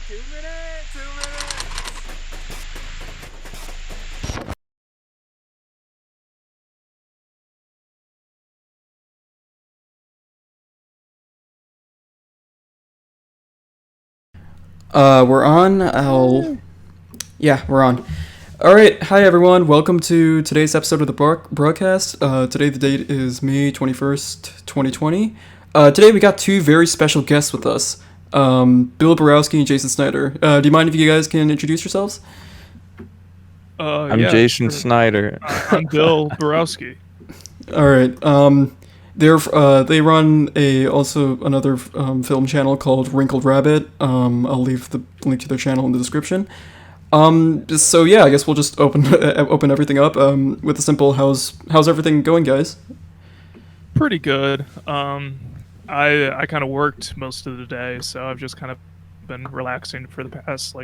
2 minutes. 2 minutes. We're on. We're on. All right, hi everyone. Welcome to today's episode of the Broadcast. Today the date is May 21st, 2020. Today we got two very special guests with us. Bill Borowski and Jason Snyder. Do you mind if you guys can introduce yourselves? I'm Jason Snyder. I'm Bill Borowski. All right. They run another film channel called Wrinkled Rabbit. I'll leave the link to their channel in the description. So yeah, I guess we'll just open everything up with a simple how's everything going, guys? Pretty good. I kind of worked most of the day, so I've just kind of been relaxing for the past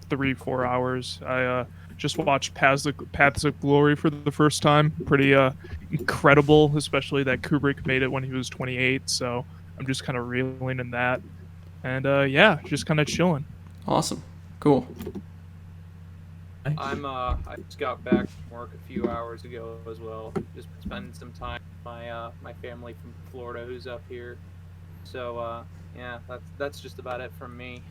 3-4 hours. I just watched Paths of Glory for the first time. Pretty incredible, especially that Kubrick made it when he was 28. So I'm just kind of reeling in that, and just kind of chilling. Awesome, cool. I just got back from work a few hours ago as well. Just spending some time with my family from Florida who's up here. So that's just about it from me.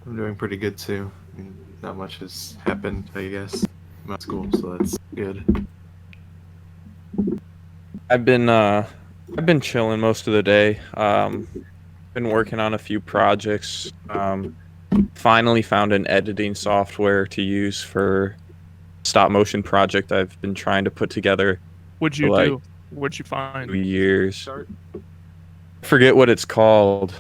I'm doing pretty good too. I mean, not much has happened, I guess. I'm at school, so that's good. I've been chilling most of the day. Been working on a few projects. Finally found an editing software to use for stop motion project I've been trying to put together. What'd you do? What'd you find? 2 years. I forget what it's called.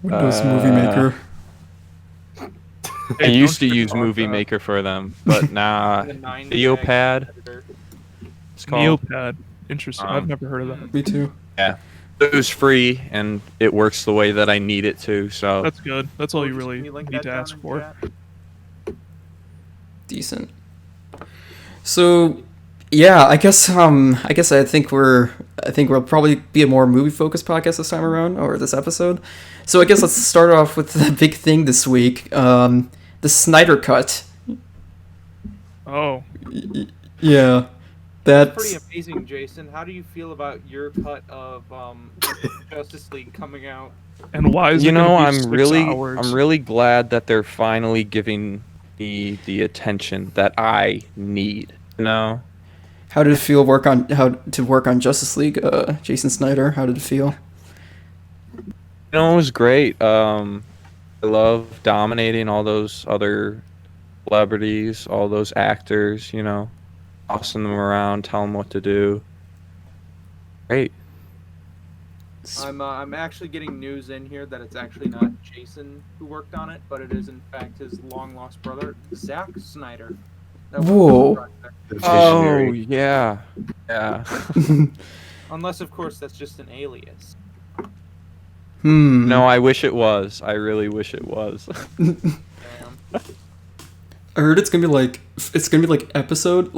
Windows Movie Maker. I used to use Movie Maker for them, but nah. Neopad. It's called Neopad. Interesting. I've never heard of that. Me too. Yeah. It was free and it works the way that I need it to, so That's good. That's all you really need to ask for. Decent. So, yeah, I think we'll probably be a more movie focused podcast this time around, or this episode. So I guess let's start off with the big thing this week, the Snyder Cut. Oh. Yeah. That's pretty amazing, Jason. How do you feel about your cut of Justice League coming out? And why is it gonna be 6 hours? I'm really glad that they're finally giving me the attention that I need. You know? How did it feel work on Justice League, Jason Snyder? How did it feel? It was great. I love dominating all those other celebrities, all those actors, tossing them around, telling them what to do. Great. I'm actually getting news in here that it's actually not Jason who worked on it, but it is in fact his long lost brother, Zack Snyder. Whoa. Oh, yeah. Unless, of course, that's just an alias. No, I wish it was. I really wish it was. I heard it's gonna be like episode.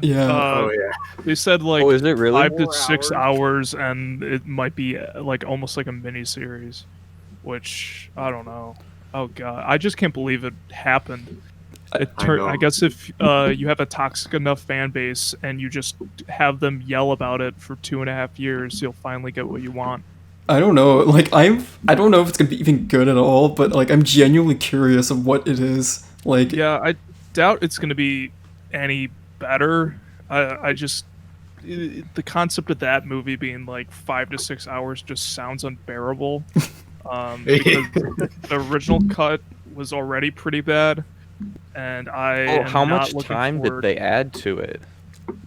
Yeah. They said is it really 5 to 6 hours, and it might be almost like a mini series, which I don't know. Oh god, I just can't believe it happened. I guess if you have a toxic enough fan base and you just have them yell about it for 2.5 years, you'll finally get what you want. I don't know. I don't know if it's gonna be even good at all, but I'm genuinely curious of what it is. Yeah, I doubt it's gonna be any better. The concept of that movie being 5 to 6 hours just sounds unbearable. Because the original cut was already pretty bad, and how much time did they add to it?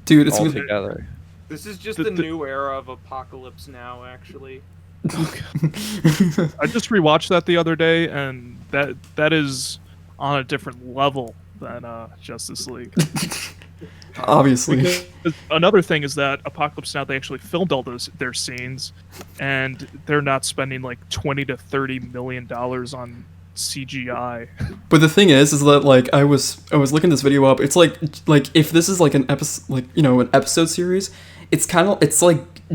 Dude, it's altogether. This is just a new era of Apocalypse Now, actually. I just rewatched that the other day, and that is on a different level than Justice League. Obviously. Because another thing is that Apocalypse Now, they actually filmed all their scenes, and they're not spending $20 to $30 million on CGI. But the thing is that I was looking this video up. It's like if this is an episode an episode series, it's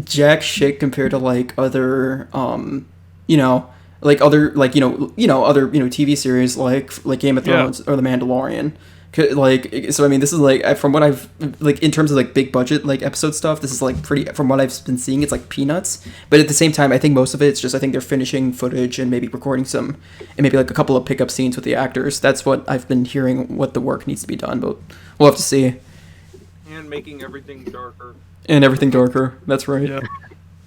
jack shit compared to like other you know, like other like other TV series like Game of Yeah. Thrones or The Mandalorian. Like, so I mean, this is like from what I've like in terms of like big budget like episode stuff, this is like pretty, from what I've been seeing, it's like peanuts. But at the same time, I think most of it's just, I think they're finishing footage and maybe recording some, and maybe like a couple of pickup scenes with the actors. That's what I've been hearing, what the work needs to be done, but we'll have to see. And making everything darker. And everything darker. That's right. Yeah.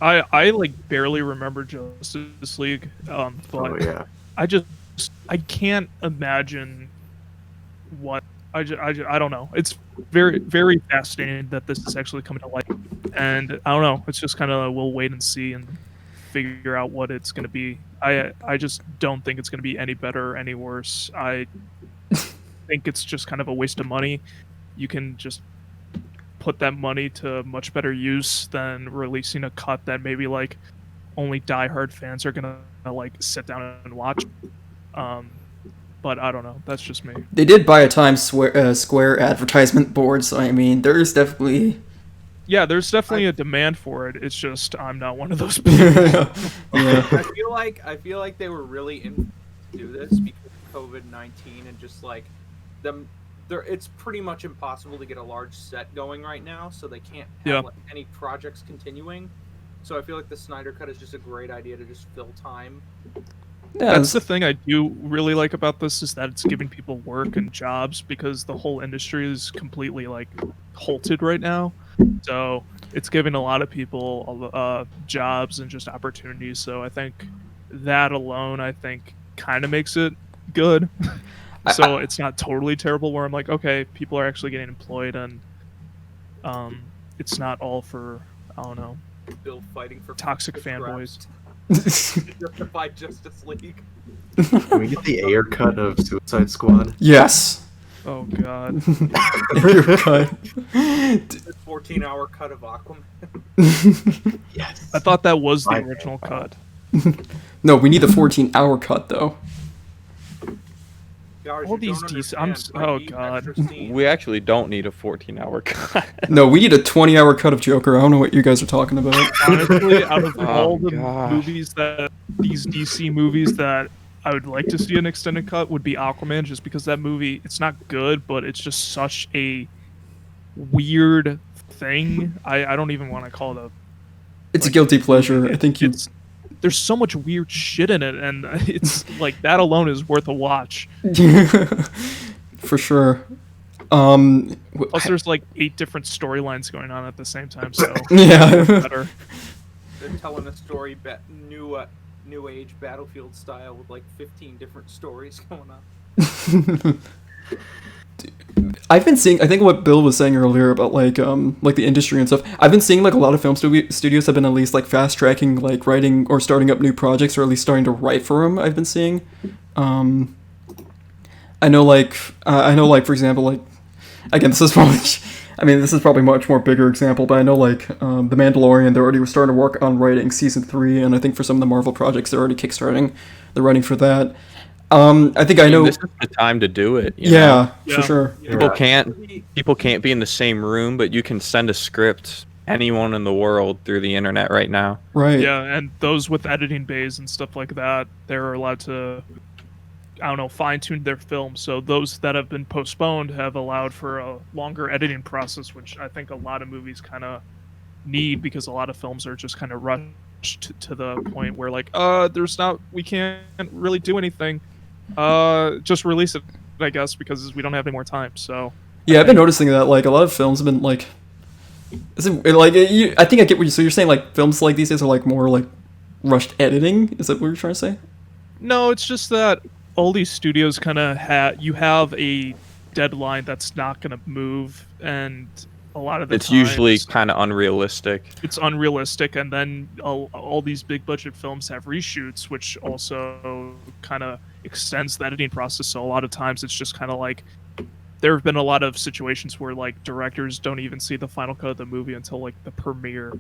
I like barely remember Justice League, but Oh yeah. I can't imagine what I don't know. It's very, very fascinating that this is actually coming to light, and I don't know. It's just kind of, we'll wait and see and figure out what it's going to be. I just don't think it's going to be any better or any worse. I think it's just kind of a waste of money. You can just put that money to much better use than releasing a cut that maybe like only diehard fans are gonna like sit down and watch. But I don't know. That's just me. They did buy a Times Square advertisement board, so I mean, there's definitely. Yeah, there's definitely a demand for it. It's just I'm not one of those people. Yeah. I feel like they were really in to do this because of COVID-19 and just like them. It's pretty much impossible to get a large set going right now, so they can't have like, any projects continuing. So I feel like the Snyder Cut is just a great idea to just fill time. Yeah, That's the thing I do really like about this, is that it's giving people work and jobs, because the whole industry is completely like halted right now. So it's giving a lot of people jobs and just opportunities. So I think that alone, I think, kind of makes it good. So it's not totally terrible where I'm like, okay, people are actually getting employed, and it's not all for, I don't know, Bill fighting for toxic fanboys. Justify Justice League. Can we get the Ayer cut of Suicide Squad? Yes. Oh god. Cut. The 14-hour cut of Aquaman. Yes. I thought that was the My original bad. cut. No, we need the 14-hour cut though. Guys, All you these don't DC understand. oh, I need God. extra scenes. We actually don't need a 14-hour cut. No, we need a 20-hour cut of Joker. I don't know what you guys are talking about. Honestly, out of Oh, all the gosh. movies these DC movies that I would like to see an extended cut, would be Aquaman, just because that movie, it's not good, but it's just such a weird thing. I don't even want to call it It's a like, guilty pleasure. I think you. there's so much weird shit in it, and it's like, that alone is worth a watch. For sure. Plus, there's like 8 different storylines going on at the same time, so Yeah. better. They're telling a story, new age Battlefield style, with like 15 different stories going on. I've been seeing, I think what Bill was saying earlier about like the industry and stuff. I've been seeing like a lot of film studios have been at least like fast tracking like writing or starting up new projects, or at least starting to write for them. I've been seeing. I know like for example, like, again, this is probably much more bigger example, but I know like The Mandalorian, they're already starting to work on writing season 3, and I think for some of the Marvel projects they're already kickstarting the writing for that. I think I know. This is the time to do it. You know? Yeah, for sure. People can't be in the same room, but you can send a script anyone in the world through the internet right now. Right. Yeah, and those with editing bays and stuff like that, they're allowed to, I don't know, fine-tune their film. So those that have been postponed have allowed for a longer editing process, which I think a lot of movies kind of need, because a lot of films are just kind of rushed to the point where like, we can't really do anything. Just release it, I guess, because we don't have any more time. So Yeah, I've been noticing that like a lot of films have been like, I think I get what you're saying, like films like these days are like more like rushed editing. Is that what you're trying to say? no, it's just that all these studios kind of have a deadline that's not going to move, and a lot of the It's times usually kind of unrealistic. it's unrealistic, and then all these big budget films have reshoots, which also kind of extends the editing process. So a lot of times it's just kind of like, there have been a lot of situations where like directors don't even see the final cut of the movie until like the premiere.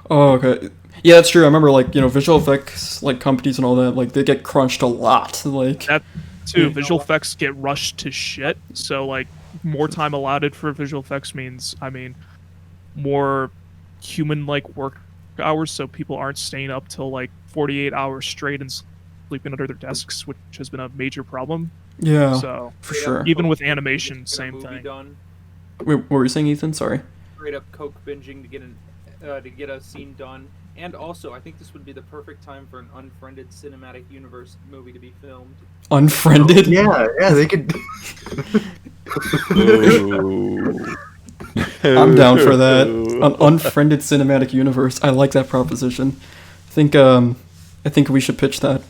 Oh, okay. Yeah, that's true. I remember like, visual effects like companies and all that, like they get crunched a lot. Like That too, visual effects get rushed to shit. So like, more time allotted for visual effects means, I mean, more human-like work hours, so people aren't staying up till like 48 hours straight and sleeping under their desks, which has been a major problem. Yeah, So for sure. even with Coke binging to animation, get a same movie thing. done. Wait, what were you saying, Ethan? Sorry. Straight up Coke binging to get a scene done. And also, I think this would be the perfect time for an unfriended cinematic universe movie to be filmed. Unfriended? Yeah, they could. Ooh. I'm down for that. An unfriended cinematic universe. I like that proposition. I think we should pitch that.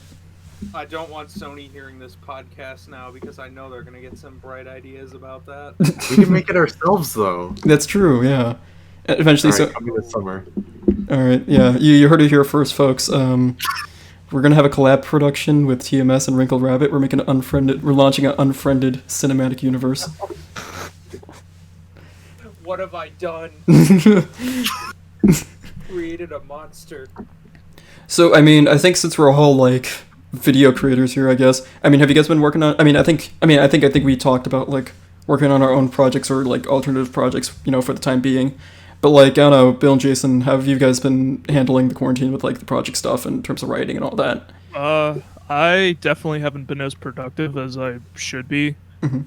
I don't want Sony hearing this podcast now because I know they're gonna get some bright ideas about that. We can make it ourselves, though. That's true, yeah. Eventually, All right, coming this summer. Alright, yeah. You heard it here first, folks. We're gonna have a collab production with TMS and Wrinkled Rabbit. We're launching an unfriended cinematic universe. What have I done? Created a monster. So, I mean, I think since we're all like video creators here, I guess. I mean, have you guys been working on? I think we talked about like working on our own projects or like alternative projects, you know, for the time being. But like, I don't know, Bill and Jason, how have you guys been handling the quarantine with like the project stuff in terms of writing and all that? I definitely haven't been as productive as I should be. Mhm.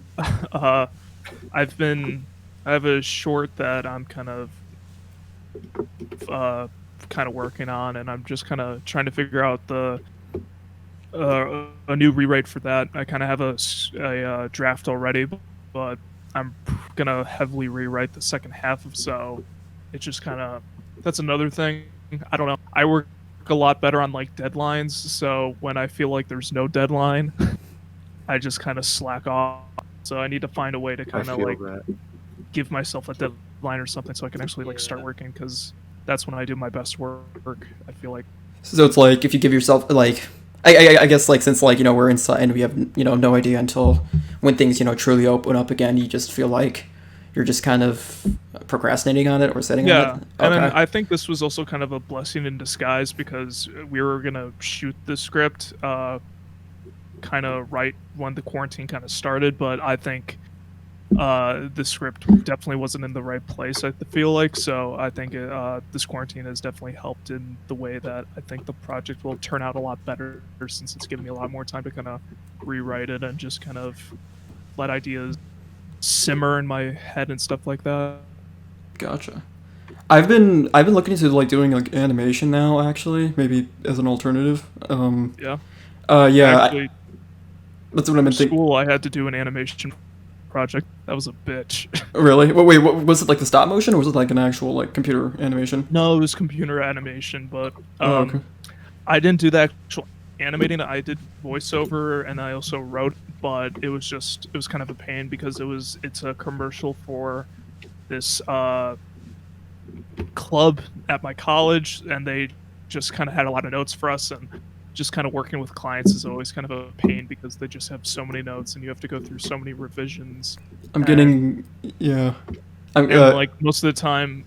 I have a short that I'm kind of working on, and I'm just kind of trying to figure out a new rewrite for that. I kind of have a draft already, but I'm gonna heavily rewrite the second half of, so it's just kind of, that's another thing. I don't know. I work a lot better on like deadlines, so when I feel like there's no deadline, I just kind of slack off. So I need to find a way to I kind of feel like that. give myself a deadline or something so I can actually like start working, because that's when I do my best work, I feel like. So it's like if you give yourself like, I guess like since like, you know, we're inside and we have, you know, no idea until when things, you know, truly open up again, you just feel like you're just kind of procrastinating on it or setting on it. And then I think this was also kind of a blessing in disguise, because we were gonna shoot the script kind of right when the quarantine kind of started, but I think the script definitely wasn't in the right place, I feel like. So I think this quarantine has definitely helped in the way that I think the project will turn out a lot better, since it's given me a lot more time to kind of rewrite it and just kind of let ideas simmer in my head and stuff like that. Gotcha. I've been looking into like doing like animation now, actually, maybe as an alternative. Yeah. Yeah. That's what I've been thinking. School, I had to do an animation project. That was a bitch. Really? Wait, what, was it like the stop motion or was it like an actual like computer animation? No, it was computer animation, but Okay. I didn't do the actual animating. I did voiceover and I also wrote, but it was kind of a pain because it's a commercial for this club at my college, and they just kind of had a lot of notes for us, and just kind of working with clients is always kind of a pain because they just have so many notes and you have to go through so many revisions. Yeah. Like most of the time,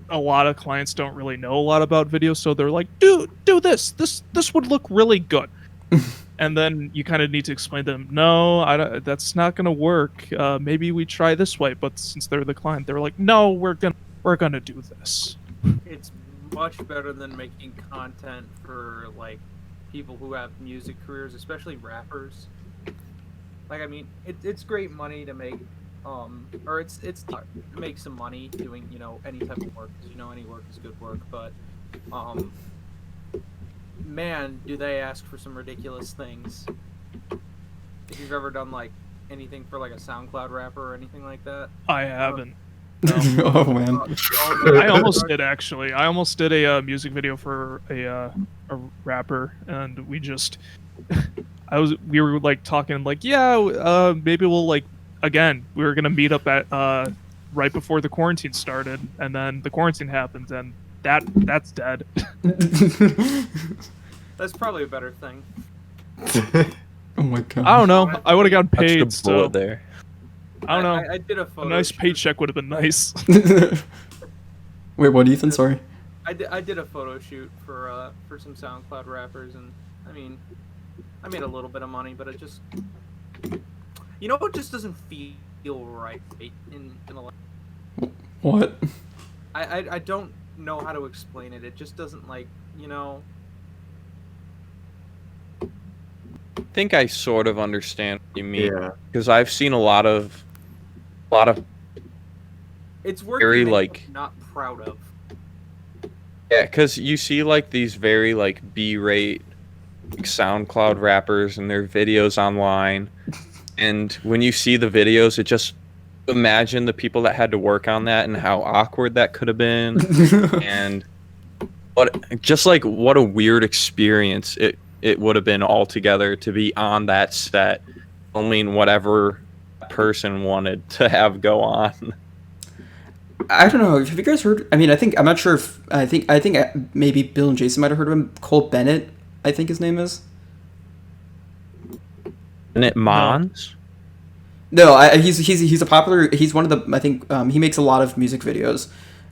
a lot of clients don't really know a lot about video, so they're like, do this would look really good. And then you kind of need to explain to them, no, that's not going to work. Maybe we try this way. But since they're the client, they're like, no, we're gonna do this. It's much better than making content for like people who have music careers, especially rappers. Like, I mean, it's great money to make, or it's to make some money doing, you know, any type of work, because, you know, any work is good work, but man, do they ask for some ridiculous things. If you've ever done like anything for like a SoundCloud rapper or anything like that. I haven't. Oh man. I almost did, actually. I almost did a music video for a rapper, and we were like talking like, yeah, maybe we'll like, again, we were gonna meet up at right before the quarantine started, and then the quarantine happened, and that's dead. That's probably a better thing. Oh my god. I don't know. I would have gotten paid. That's the bullet there. I don't know. I did a photo. A nice shoot. paycheck would have been nice. Wait, what, Ethan? Sorry. I did a photo shoot for some SoundCloud rappers, and I mean, I made a little bit of money, but it just, you know, it just doesn't feel right in a. What? I don't know how to explain it. It just doesn't like, you know. I think I sort of understand what you mean Yeah. because I've seen a lot of It's work Very, you make like- I'm not proud of. yeah, because you see like these very like B-rate like, SoundCloud rappers and their videos online, and when you see the videos, it just imagine the people that had to work on that and how awkward that could have been, and what a weird experience it would have been altogether to be on that set, filming whatever person wanted to have go on. I don't know. Have you guys heard? I mean, I'm not sure if I think maybe Bill and Jason might have heard of him. Cole Bennett, I think his name is. And it Mons? No, he's a popular. He's one of the. I think he makes a lot of music videos.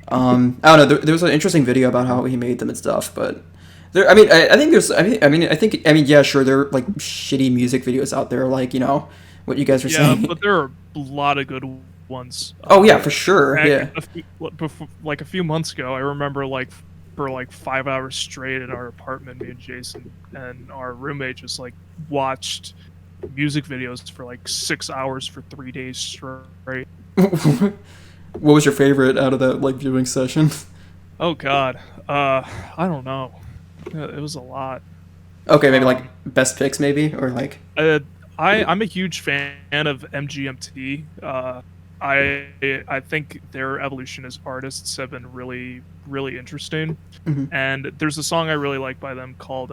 I don't know. There was an interesting video about how he made them and stuff, but there. I mean, I think there's. I mean, yeah, sure. There are like shitty music videos out there, like what you guys were Yeah, saying. but there are a lot of good ones. Oh yeah, for sure. Yeah. A few months ago, I remember like for like 5 hours straight in our apartment, me and Jason and our roommate just like watched music videos for like 6 hours for 3 days straight. What was your favorite out of that like viewing session? Oh God, I don't know. It was a lot. Okay, maybe like best picks, maybe, or like. I'm a huge fan of MGMT. I think their evolution as artists have been really, really interesting. Mhm. And there's a song I really like by them called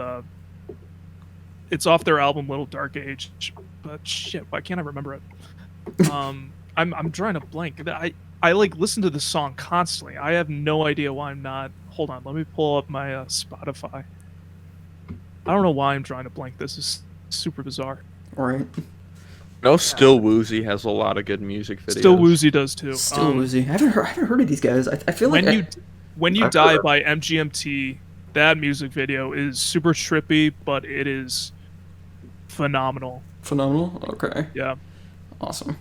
it's off their album Little Dark Age, but shit, why can't I remember it? I'm drawing a blank. I like listen to this song constantly. I have no idea why I'm not. Hold on, let me pull up my Spotify. I don't know why I'm drawing a blank. This is super bizarre. Right. No, Still Woozy has a lot of good music videos. Still Woozy does too. Still Woozy. I haven't heard of these guys. I feel like When You I've Die heard- by MGMT, that music video is super trippy, but it is phenomenal. phenomenal. Okay. Yeah. Awesome.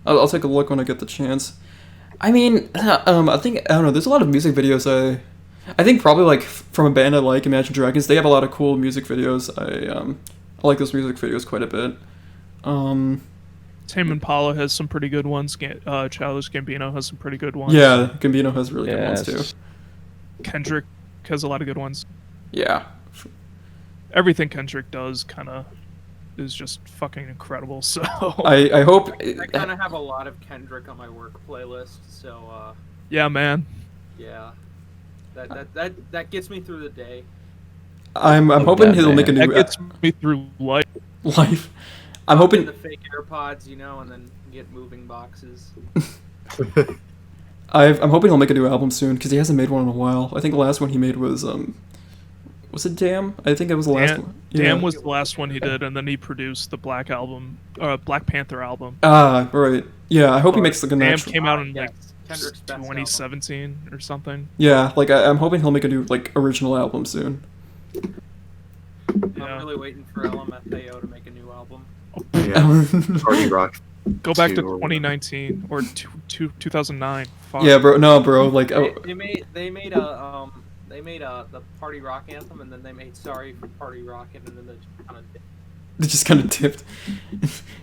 I'll take a look when I get the chance. I mean, I don't know. There's a lot of music videos. I think probably like from a band I like, Imagine Dragons. They have a lot of cool music videos. I like those music videos quite a bit. Tame Impala has some pretty good ones. Childish Gambino has some pretty good ones. Yeah, Gambino has really good ones Yes. too. Kendrick has a lot of good ones. Yeah. Everything Kendrick does kind of is just fucking incredible. So I hope. I kind of have a lot of Kendrick on my work playlist, so yeah, man. yeah, that gets me through the day. I'm hoping that, he'll man. make a That new gets me through life. life. I'm Pop in hoping. the fake AirPods, and then get moving boxes. I'm hoping he'll make a new album soon because he hasn't made one in a while. I think the last one he made was it Damn? I think it was the last one. Yeah. Damn was the last one he did, and then he produced the Black Panther album. Ah, right. Yeah, I hope he makes like a Damn natural. came out in like Yes, Kendrick's best album. 2017 or something. Yeah, like I'm hoping he'll make a new like original album soon. Yeah. I'm really waiting for LMFAO to make a new album. Yeah. Party Rock. Go back to 2 or 2019 or 2009. Fuck. Yeah, bro. No, bro. Like, They made the Party Rock anthem, and then they made Sorry for Party Rock, and then they just kind of they just kind of dipped.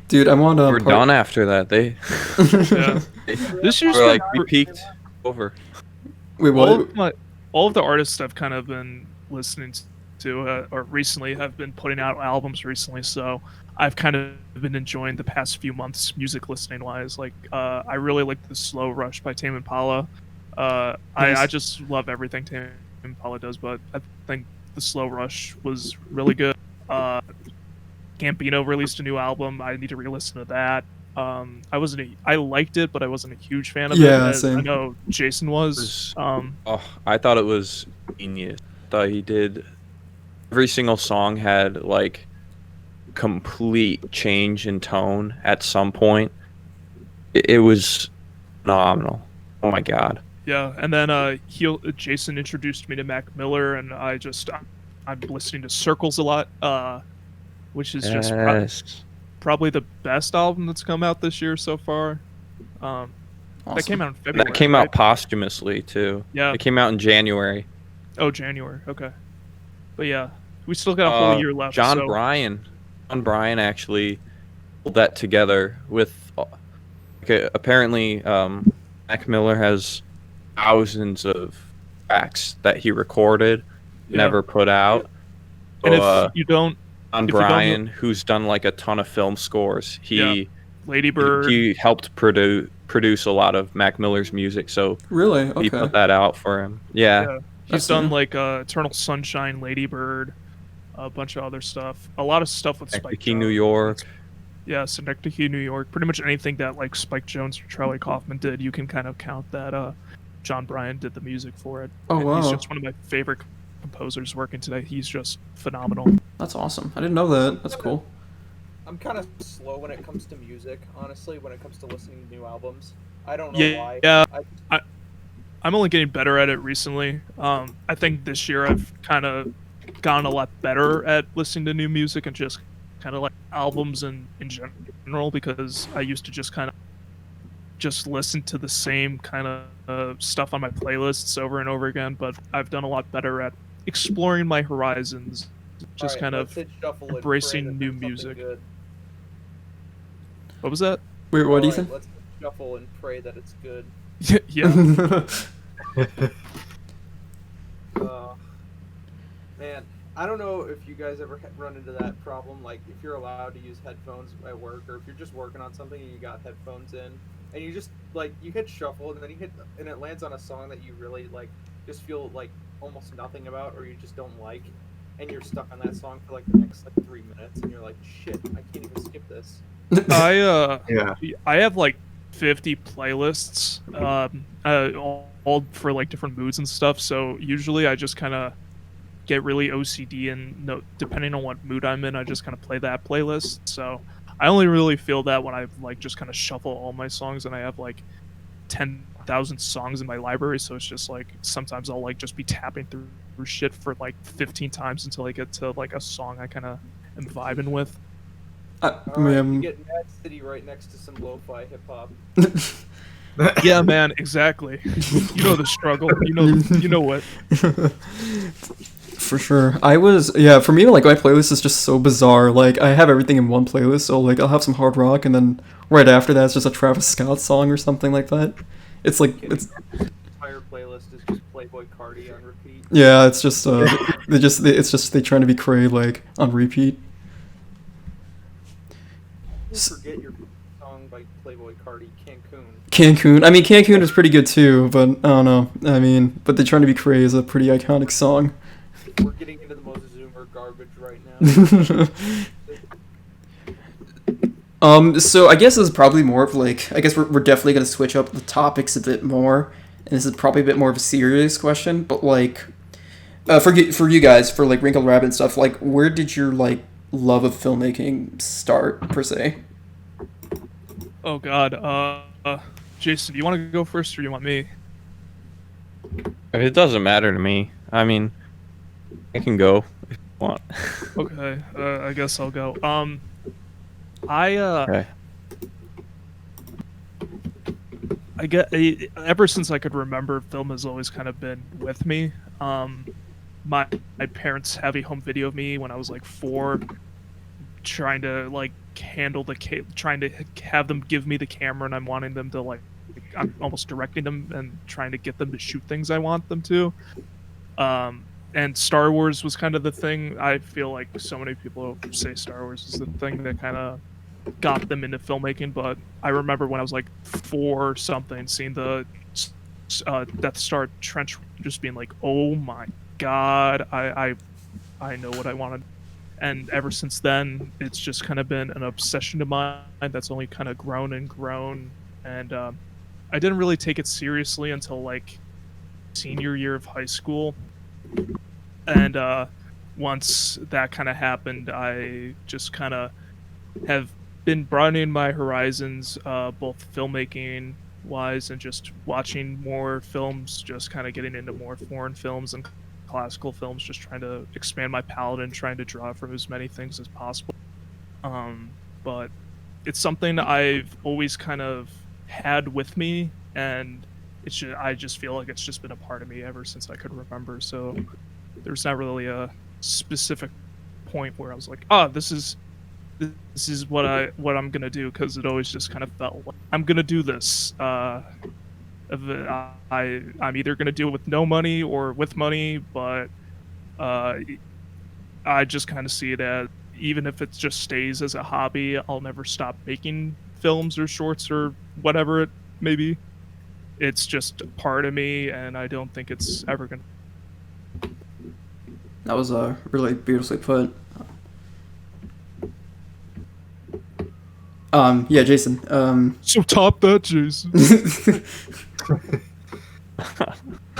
Dude, I'm on. We're done after that. They Yeah. This year's were been like we peaked over. Wait, what? all of the artists I've kind of been listening to or recently have been putting out albums recently, so I've kind of been enjoying the past few months music listening wise. Like I really like the Slow Rush by Tame Impala. I Nice. just love everything Tame Impala does, but I think the Slow Rush was really good. Gambino released a new album. I need to re-listen to that. I liked it, but I wasn't a huge fan of it. Yeah, as same. I know Jason was. Oh, I thought it was genius. Thought he did. Every single song had like complete change in tone at some point. It was phenomenal. Oh my god. Yeah, and then Jason introduced me to Mac Miller, and I'm listening to Circles a lot, which is just Yes. probably the best album that's come out this year so far. That came Awesome. out in February. That came right? out posthumously too. Yeah. It came out in January. Oh, January. Okay. But yeah, we still got a whole year left. John so. Bryan actually pulled that together with. Okay, apparently, Mac Miller has thousands of tracks that he recorded, Yeah. never put out. And So, if you don't, John if you don't know- Bryan, who's done like a ton of film scores, he Lady Bird. he helped produce a lot of Mac Miller's music, so Really? he Okay. put that out for him. Yeah. Yeah. That's He's done new. like Eternal Sunshine, Lady Bird, a bunch of other stuff. A lot of stuff with Spike Key, New Jonze. York. Yeah, Synecdoche, New York. Pretty much anything that like Spike Jonze or Charlie Kaufman did, you can kind of count that John Bryan did the music for it. Oh, And wow. He's just one of my favorite composers working today. He's just phenomenal. That's awesome. I didn't know that. That's cool. I'm kind of slow when it comes to music, honestly. When it comes to listening to new albums, I don't know why. Yeah, I, I'm only getting better at it recently. I think this year I've kind of gotten a lot better at listening to new music and just kind of like albums in general, because I used to just kind of just listen to the same kind of stuff on my playlists over and over again. But I've done a lot better at exploring my horizons, just alright, kind let's of hit shuffle and embracing pray that new there's something music. good. What was that? Wait, what, Alright, Ethan? Let's shuffle and pray that it's good. Yeah. Man, I don't know if you guys ever run into that problem. Like, if you're allowed to use headphones at work, or if you're just working on something and you got headphones in, and you just like you hit shuffle, and then and it lands on a song that you really like, just feel like almost nothing about, or you just don't like, and you're stuck on that song for like the next like 3 minutes, and you're like, shit, I can't even skip this. Yeah. I have like 50 playlists, all for like different moods and stuff. So usually I just kind of get really OCD, and depending on what mood I'm in, I just kind of play that playlist. So I only really feel that when I like just kind of shuffle all my songs, and I have like 10,000 songs in my library. So it's just like sometimes I'll like just be tapping through shit for like 15 times until I get to like a song I kind of am vibing with. Alright, you get Mad City right next to some lo-fi hip-hop. Yeah, man, exactly. You know the struggle. You know what. For sure. For me, like, my playlist is just so bizarre. Like, I have everything in one playlist, so, like, I'll have some hard rock, and then right after that, it's just a Travis Scott song or something like that. It's like, The entire playlist is just Playboy Cardi on repeat. yeah, it's just, they trying to be cray, like, on repeat. You forget your song by Playboy Cardi, Cancun. Cancun. I mean, Cancun is pretty good too, but I don't know. I mean, but They're Trying to Be Cray is a pretty iconic song. We're getting into the most Zoomer garbage right now. So I guess this is probably more of like, I guess we're definitely going to switch up the topics a bit more, and this is probably a bit more of a serious question, but like, for you guys, for like Wrinkled Rabbit and stuff, like, where did your like love of filmmaking start per se? Oh God, Jason, do you want to go first, or do you want me? It doesn't matter to me. I mean, I can go if you want. Okay, I guess I'll go. Okay. I get ever since I could remember, film has always kind of been with me. My parents have a home video of me when I was like 4, trying to like handle trying to have them give me the camera, and I'm wanting them to like, I'm almost directing them and trying to get them to shoot things I want them to. And Star Wars was kind of the thing. I feel like so many people say Star Wars is the thing that kind of got them into filmmaking. But I remember when I was like 4 or something, seeing the Death Star trench, just being like, "Oh my God, I know what I wanted." And ever since then, it's just kind of been an obsession of mine that's only kind of grown and grown. And I didn't really take it seriously until like senior year of high school. And once that kind of happened, I just kind of have been broadening my horizons, both filmmaking wise and just watching more films, just kind of getting into more foreign films and classical films, just trying to expand my palette and trying to draw from as many things as possible. But it's something I've always kind of had with me, and I just feel like it's just been a part of me ever since I could remember. So there's not really a specific point where I was like, this is what I'm gonna do, because it always just kind of felt like I'm gonna do this. I'm either gonna do it with no money or with money, but I just kind of see it as, even if it just stays as a hobby, I'll never stop making films or shorts or whatever it may be. It's just a part of me, and I don't think it's ever gonna. That was really beautifully put. Yeah, Jason. So top that, Jason.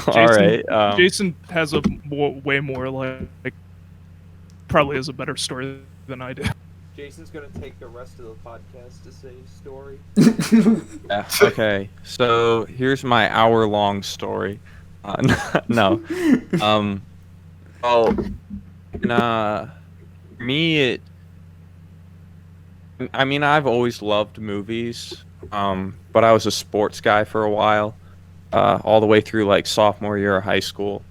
All right. Jason has a way more like probably has a better story than I do. Jason's gonna take the rest of the podcast to say his story. Yeah, okay, so here's my hour-long story. No. Well, me, I mean, I've always loved movies, but I was a sports guy for a while, all the way through like sophomore year of high school.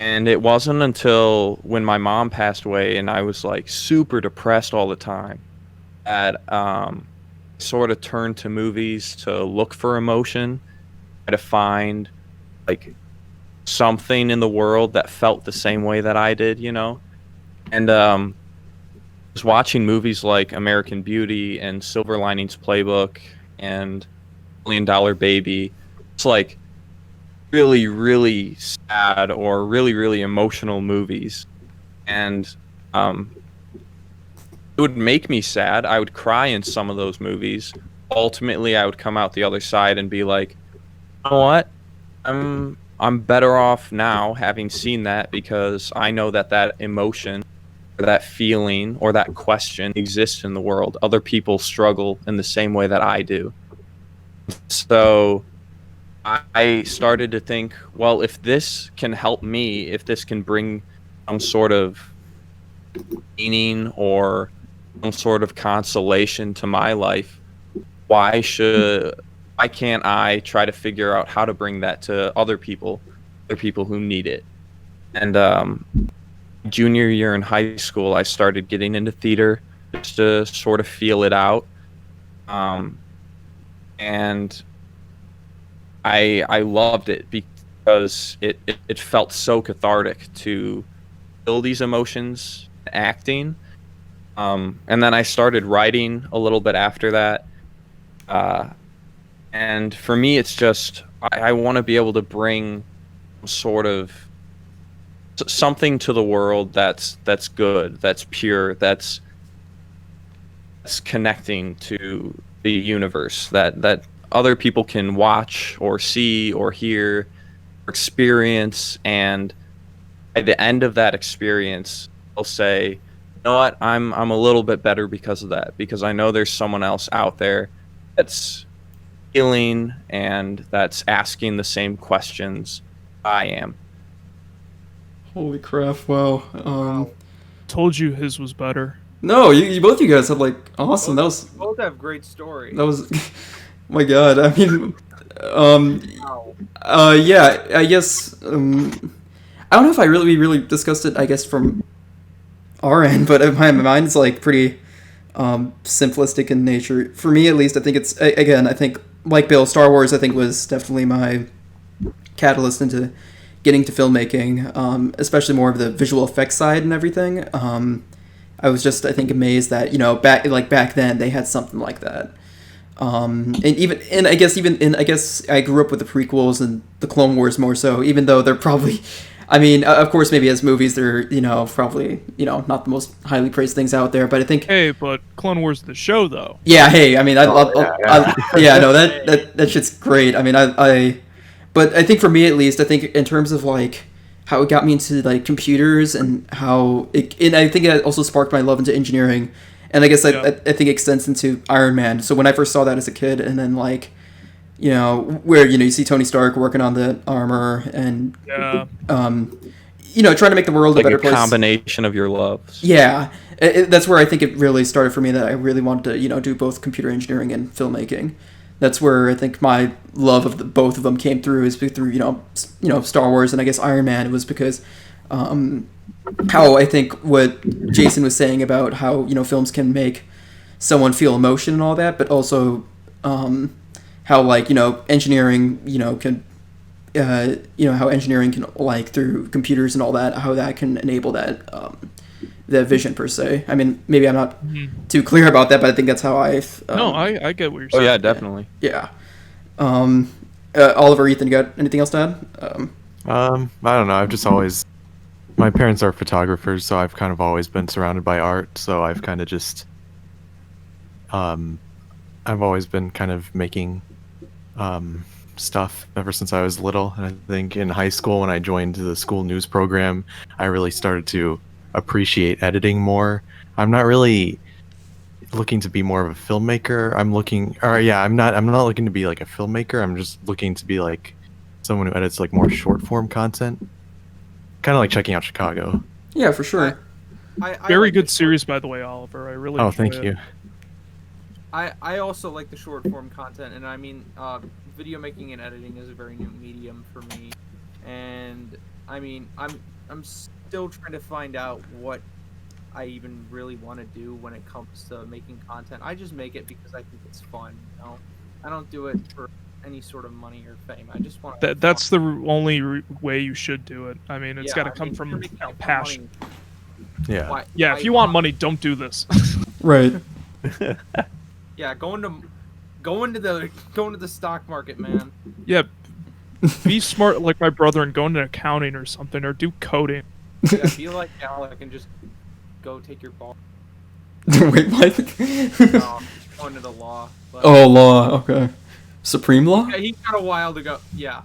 And it wasn't until when my mom passed away and I was like super depressed all the time that sort of turned to movies to look for emotion, try to find like something in the world that felt the same way that I did, you know? And I was watching movies like American Beauty and Silver Linings Playbook and Million Dollar Baby. It's like really, really sad or really, really emotional movies. And it would make me sad. I would cry in some of those movies. Ultimately, I would come out the other side and be like, you know what? I'm better off now having seen that, because I know that that emotion or that feeling or that question exists in the world. Other people struggle in the same way that I do. So I started to think, well, if this can help me, if this can bring some sort of meaning or some sort of consolation to my life, why can't I try to figure out how to bring that to other people who need it? And junior year in high school, I started getting into theater just to sort of feel it out. And I loved it because it felt so cathartic to feel these emotions acting. And then I started writing a little bit after that. And for me, it's just, I want to be able to bring sort of something to the world that's good, that's pure, that's connecting to the universe, that other people can watch or see or hear or experience, and at the end of that experience they'll say, you know what, I'm a little bit better because of that, because I know there's someone else out there that's feeling and that's asking the same questions I am. Holy crap! Wow. Told you his was better. No, you both of you guys had like awesome. That was Both have great stories. that was. My God, I mean, Wow. yeah, I guess I don't know if we really discussed it. I guess from our end, but my mind's like pretty simplistic in nature. For me, at least, I think it's again. I think like Bill, Star Wars, I think was definitely my catalyst into getting to filmmaking, especially more of the visual effects side and everything. I was just, I think, amazed that back then they had something like that. And I guess I grew up with the prequels and the Clone Wars more so, even though they're probably, I mean, of course, maybe as movies, they're, probably, not the most highly praised things out there, but I think... Hey, but Clone Wars the show, though. Yeah, hey, I mean, that shit's great. I mean, but I think for me, at least, I think in terms of, like, how it got me into, like, computers and and I think it also sparked my love into engineering. And I guess I think it extends into Iron Man. So when I first saw that as a kid, and then like, where you see Tony Stark working on the armor and trying to make the world like a better place. Combination of your loves. Yeah, that's where I think it really started for me, that I really wanted to do both computer engineering and filmmaking. that's where I think my love of both of them came through, is through Star Wars and I guess Iron Man. It was because how I think what Jason was saying about how films can make someone feel emotion and all that, but also how like engineering can how engineering can, like, through computers and all that, how that can enable that that vision per se. I mean, maybe I'm not too clear about that, but I think that's how No, I get what you're Oh saying. yeah, definitely. yeah. Oliver, Ethan, you got anything else to add? I don't know. I've just always, my parents are photographers, so I've kind of always been surrounded by art. So I've kind of just, I've always been kind of making stuff ever since I was little. And I think in high school, when I joined the school news program, I really started to appreciate editing more. I'm not really looking to be more of a filmmaker. I'm not looking to be like a filmmaker. I'm just looking to be like someone who edits like more short form content. Kind of like checking out Chicago. Yeah, for sure. I Very like good the series, by the way, Oliver. I really Oh, enjoy thank it. you. I also like the short form content, and I mean, video making and editing is a very new medium for me, and I mean, I'm still trying to find out what I even really want to do when it comes to making content. I just make it because I think it's fun. I don't do it for any sort of money or fame. I just want to. That's the only way you should do it. I mean, it's got to come from passion. Yeah. Yeah, if you want money, don't do this. Right. Yeah, going to the stock market, man. Yeah, be smart like my brother and go into accounting or something, or do coding. Yeah, be like Alec and just go take your ball. Wait, what? Going to the law. But, Oh, law. Okay. Supreme law? yeah, he's got a while to go. Yeah.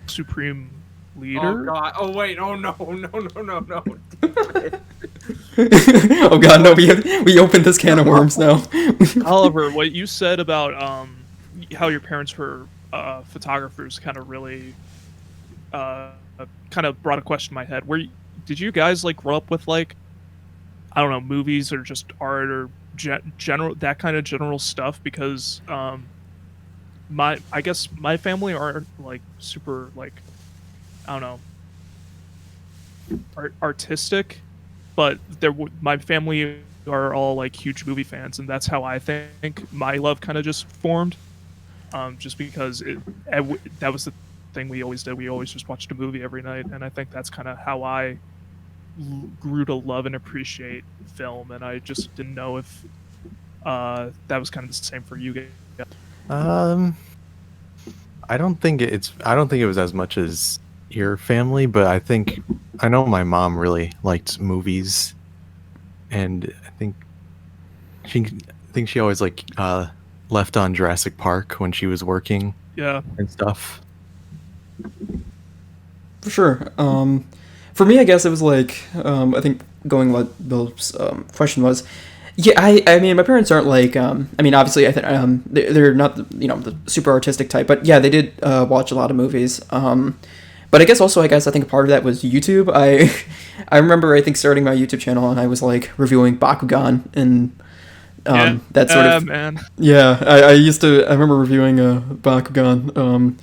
Supreme Oh leader. god. Oh wait. Oh no. No. Oh god, no, we opened this can of worms now. Oliver, what you said about how your parents were photographers kind of really kind of brought a question to my head. Did you guys like grow up with, like, I don't know, movies or just art or general, that kind of general stuff? Because I guess my family aren't like super, like, I don't know, artistic, but my family are all like huge movie fans, and that's how I think my love kind of just formed. Just because that was the thing we always did. We always just watched a movie every night, and I think that's kind of how I grew to love and appreciate film. And I just didn't know if that was kind of the same for you guys. I don't think it was as much as your family, but I know my mom really liked movies, and I think she always like left on Jurassic Park when she was working. Yeah. And stuff. For sure. For me, I guess it was like, I think going what Bill's question was, yeah, I mean, my parents aren't like, I mean, obviously, they're not, the super artistic type, but yeah, they did watch a lot of movies. But I guess I think a part of that was YouTube. I remember, I think, starting my YouTube channel, and I was like reviewing Bakugan and that sort of. Man. Yeah, I remember reviewing Bakugan.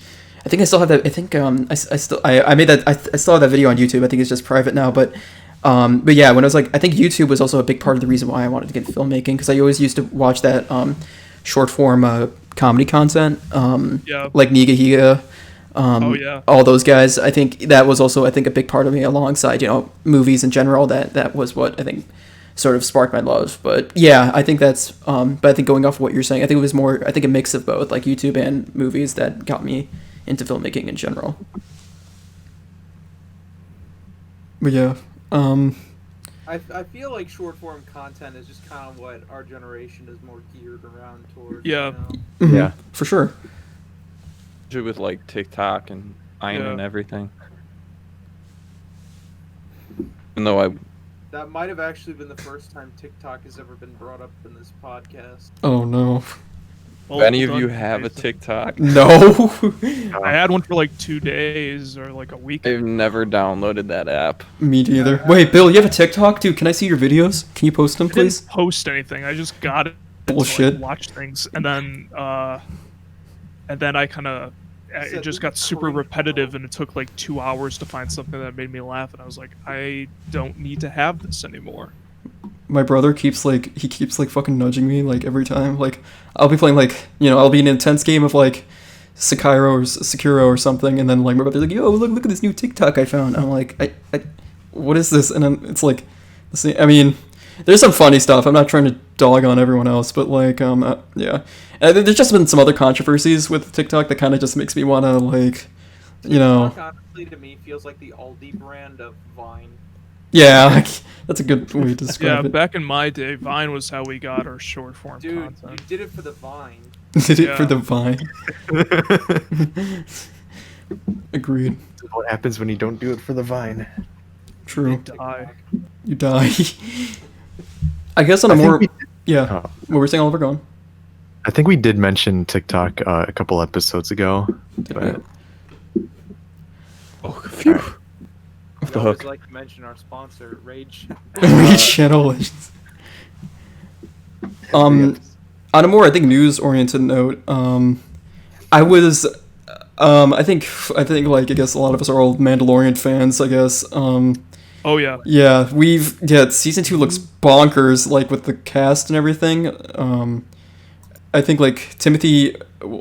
I think I still have that. I think I made that. I still have that video on YouTube. I think it's just private now, but yeah, when I was like, I think YouTube was also a big part of the reason why I wanted to get into filmmaking, because I always used to watch that short form comedy content, like Nigahiga. All those guys. I think that was also, a big part of me, alongside movies in general. That was what I think sort of sparked my love. But yeah, I think that's. But I think going off of what you're saying, I think it was more. I think a mix of both, like YouTube and movies, that got me into filmmaking in general. But yeah. I feel like short form content is just kind of what our generation is more geared around towards. Yeah. Mm-hmm. Yeah. For sure. With like TikTok and Vine and everything. Even though that might have actually been the first time TikTok has ever been brought up in this podcast. Oh no. Do any of you have a TikTok? No. I had one for like 2 days or like a week. I've never downloaded that app. Me either. Wait, Bill, you have a TikTok? Dude, can I see your videos? Can you post them, I didn't please? post anything. I just got it Bullshit. like, watch things, and then I kind of it just got super repetitive, and it took like 2 hours to find something that made me laugh, and I was like, I don't need to have this anymore. My brother keeps like fucking nudging me like every time. Like I'll be playing like, you know, I'll be in an intense game of like Sekiro or something, and then like my brother's like, yo, look at this new TikTok I found. And I'm like, I what is this? And then it's like, I mean, there's some funny stuff. I'm not trying to dog on everyone else, but like yeah. There's just been some other controversies with TikTok that kind of just makes me want to like, you know. TikTok, honestly, to me feels like the Aldi brand of Vine. Yeah, like, that's a good way to describe Yeah, it. back in my day, Vine was how we got our short form Dude, content. you did it for the Vine. Did it for Yeah. the Vine. Agreed. What happens when you don't do it for the Vine? True. Die. You die. I guess on a I think more... we Yeah. Oh. What were we saying, Oliver? Go on. I think we did mention TikTok a couple episodes ago, but Oh, phew. Alright. Off We the always hook. like to mention our sponsor, Rage. Read Channel Legends. On a more, I think, news-oriented note, I was... I think, like, I guess a lot of us are old Mandalorian fans, I guess. Oh yeah. Yeah, season 2 looks bonkers, like, with the cast and everything. I think, like, Timothy...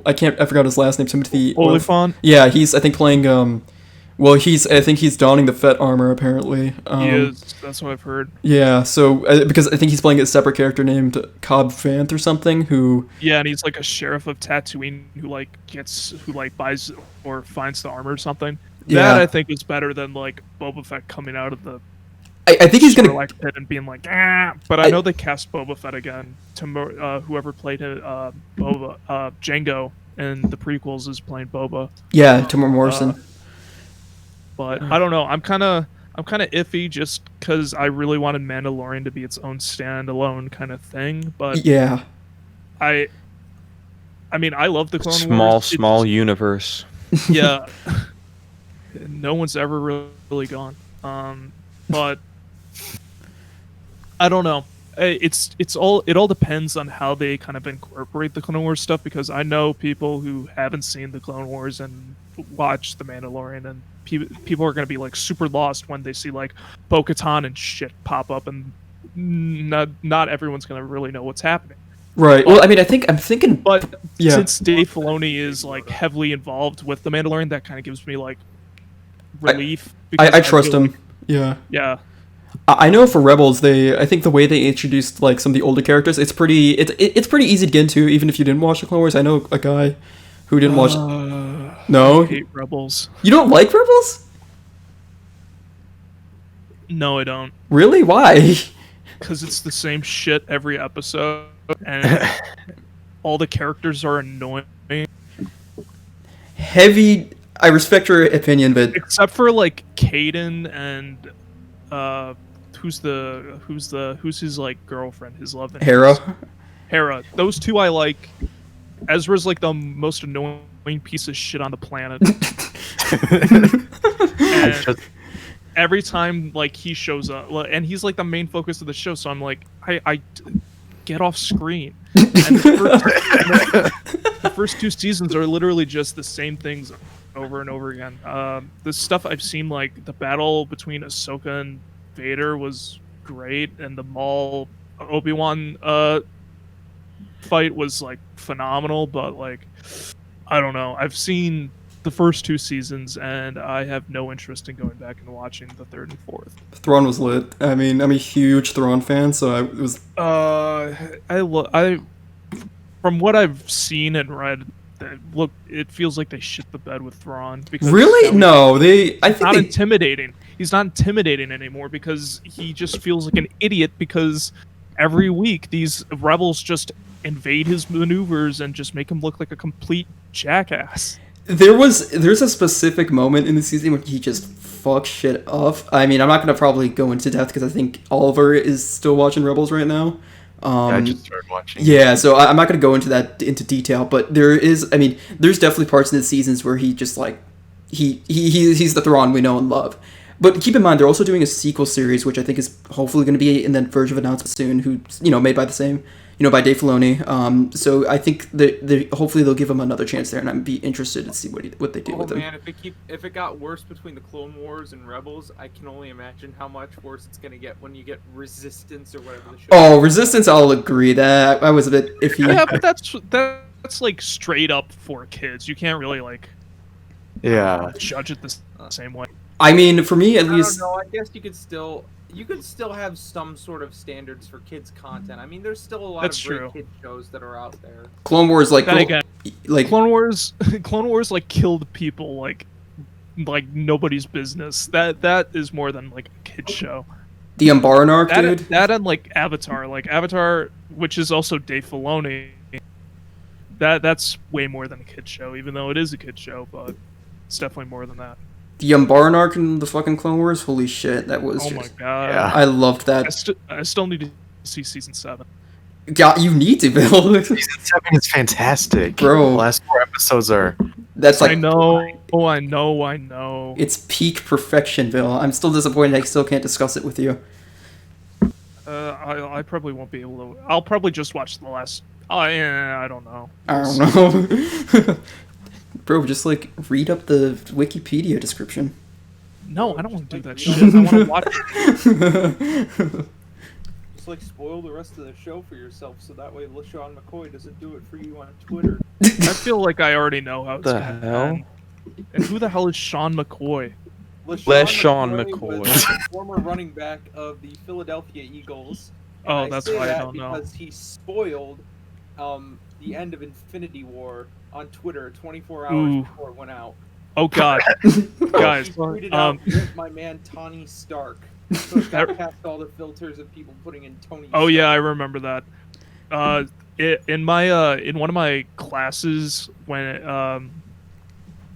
I forgot his last name, Timothy... Oliphant. Yeah, he's, I think, playing, I think he's donning the Fett armor, apparently. He is. That's what I've heard. Yeah, so, because I think he's playing a separate character named Cobb Vanth or something, who... Yeah, and he's like a sheriff of Tatooine who buys or finds the armor or something. Yeah. That I think is better than like Boba Fett coming out of the I think he's gonna... like pit and being like, ah. But I know they cast Boba Fett again. Whoever played Jango in the prequels is playing Boba. Yeah, Timur Morrison. But I don't know. I'm kind of iffy just because I really wanted Mandalorian to be its own standalone kind of thing. But Yeah. I mean, I love the Clone Wars. Small universe. Yeah. No one's ever really gone. But I don't know. It all depends on how they kind of incorporate the Clone Wars stuff, because I know people who haven't seen the Clone Wars and watch the Mandalorian, and people are going to be like super lost when they see like Bo-Katan and shit pop up, and not everyone's going to really know what's happening. Right. Well, I mean, I'm thinking... But Yeah. since Dave Filoni is like heavily involved with the Mandalorian, that kind of gives me like relief. because I trust feel him. like- Yeah. yeah. I know for Rebels, I think the way they introduced like some of the older characters, it's pretty easy to get into, even if you didn't watch the Clone Wars. I know a guy who didn't watch... No? I hate Rebels. You don't like Rebels? No, I don't. Really? Why? Because it's the same shit every episode, and all the characters are annoying, Heavy... I respect your opinion, but... except for like Caden and who's his like girlfriend, his love interest. Hera. Those two I like. Ezra's like the most annoying piece of shit on the planet. And every time like he shows up, and he's like the main focus of the show, so I'm like, I get off screen. And the first 2 seasons are literally just the same things over and over again. The stuff I've seen, like the battle between Ahsoka and Vader, was great, and the Maul Obi-Wan fight was like phenomenal. But like, I don't know. I've seen the first 2 seasons, and I have no interest in going back and watching the 3rd and 4th. Thrawn was lit. I mean, I'm a huge Thrawn fan, so it was... From what I've seen and read, it feels like they shit the bed with Thrawn. Because Really? No, I not think they... intimidating. He's not intimidating anymore because he just feels like an idiot, because every week these rebels just invade his maneuvers and just make him look like a complete jackass. There's a specific moment in the season when he just fucks shit up. I mean, I'm not gonna probably go into depth because I think Oliver is still watching Rebels right now. I just started watching. Yeah, so I'm not gonna go into detail, but there's definitely parts in the seasons where he just like he's the Thrawn we know and love. But keep in mind, they're also doing a sequel series, which I think is hopefully going to be in that verge of announcement soon. Who's made by the same by Dave Filoni. So I think that hopefully they'll give him another chance there, and I'd be interested to see what they do with him. Man, if it got worse between the Clone Wars and Rebels, I can only imagine how much worse it's gonna get when you get Resistance or whatever the show. Oh, Resistance, I'll agree that I was a bit iffy. Yeah, but that's like straight up for kids. You can't really like judge it the same way. I mean, for me at I least. don't know. I guess you could still have some sort of standards for kids content. I mean, there's still a lot of great kid shows that are out there. Clone Wars, like Clone Wars like killed people like nobody's business. That is more than like a kid show. The Umbaran arc, dude. That and like Avatar, which is also Dave Filoni. That's way more than a kid show, even though it is a kid show, but it's definitely more than that. The Umbaran arc in the fucking Clone Wars, holy shit, that was. Oh my god! Yeah. I loved that. I still need to see season 7. God, you need to, Bill. Season 7 is fantastic, bro. The last 4 episodes are. That's like. I know. It's peak perfection, Bill. I'm still disappointed. I still can't discuss it with you. I probably won't be able to. I'll probably just watch the last. I don't know. I don't know. Bro, just like read up the Wikipedia description. No, I don't want to do that shit. I want to watch it. Just like spoil the rest of the show for yourself, so that way LaShawn McCoy doesn't do it for you on Twitter. I feel like I already know how it's The gonna hell? end. And who the hell is Sean McCoy? LaShawn McCoy. was the former running back of the Philadelphia Eagles. And Oh, that's say why I that don't know. Because he spoiled the end of Infinity War on Twitter 24 hours Ooh. before it went out. Oh god, guys. He tweeted out with my man Tony Stark. So it got past all the filters of people putting in Tony Oh Stark. yeah, I remember that. In one of my classes when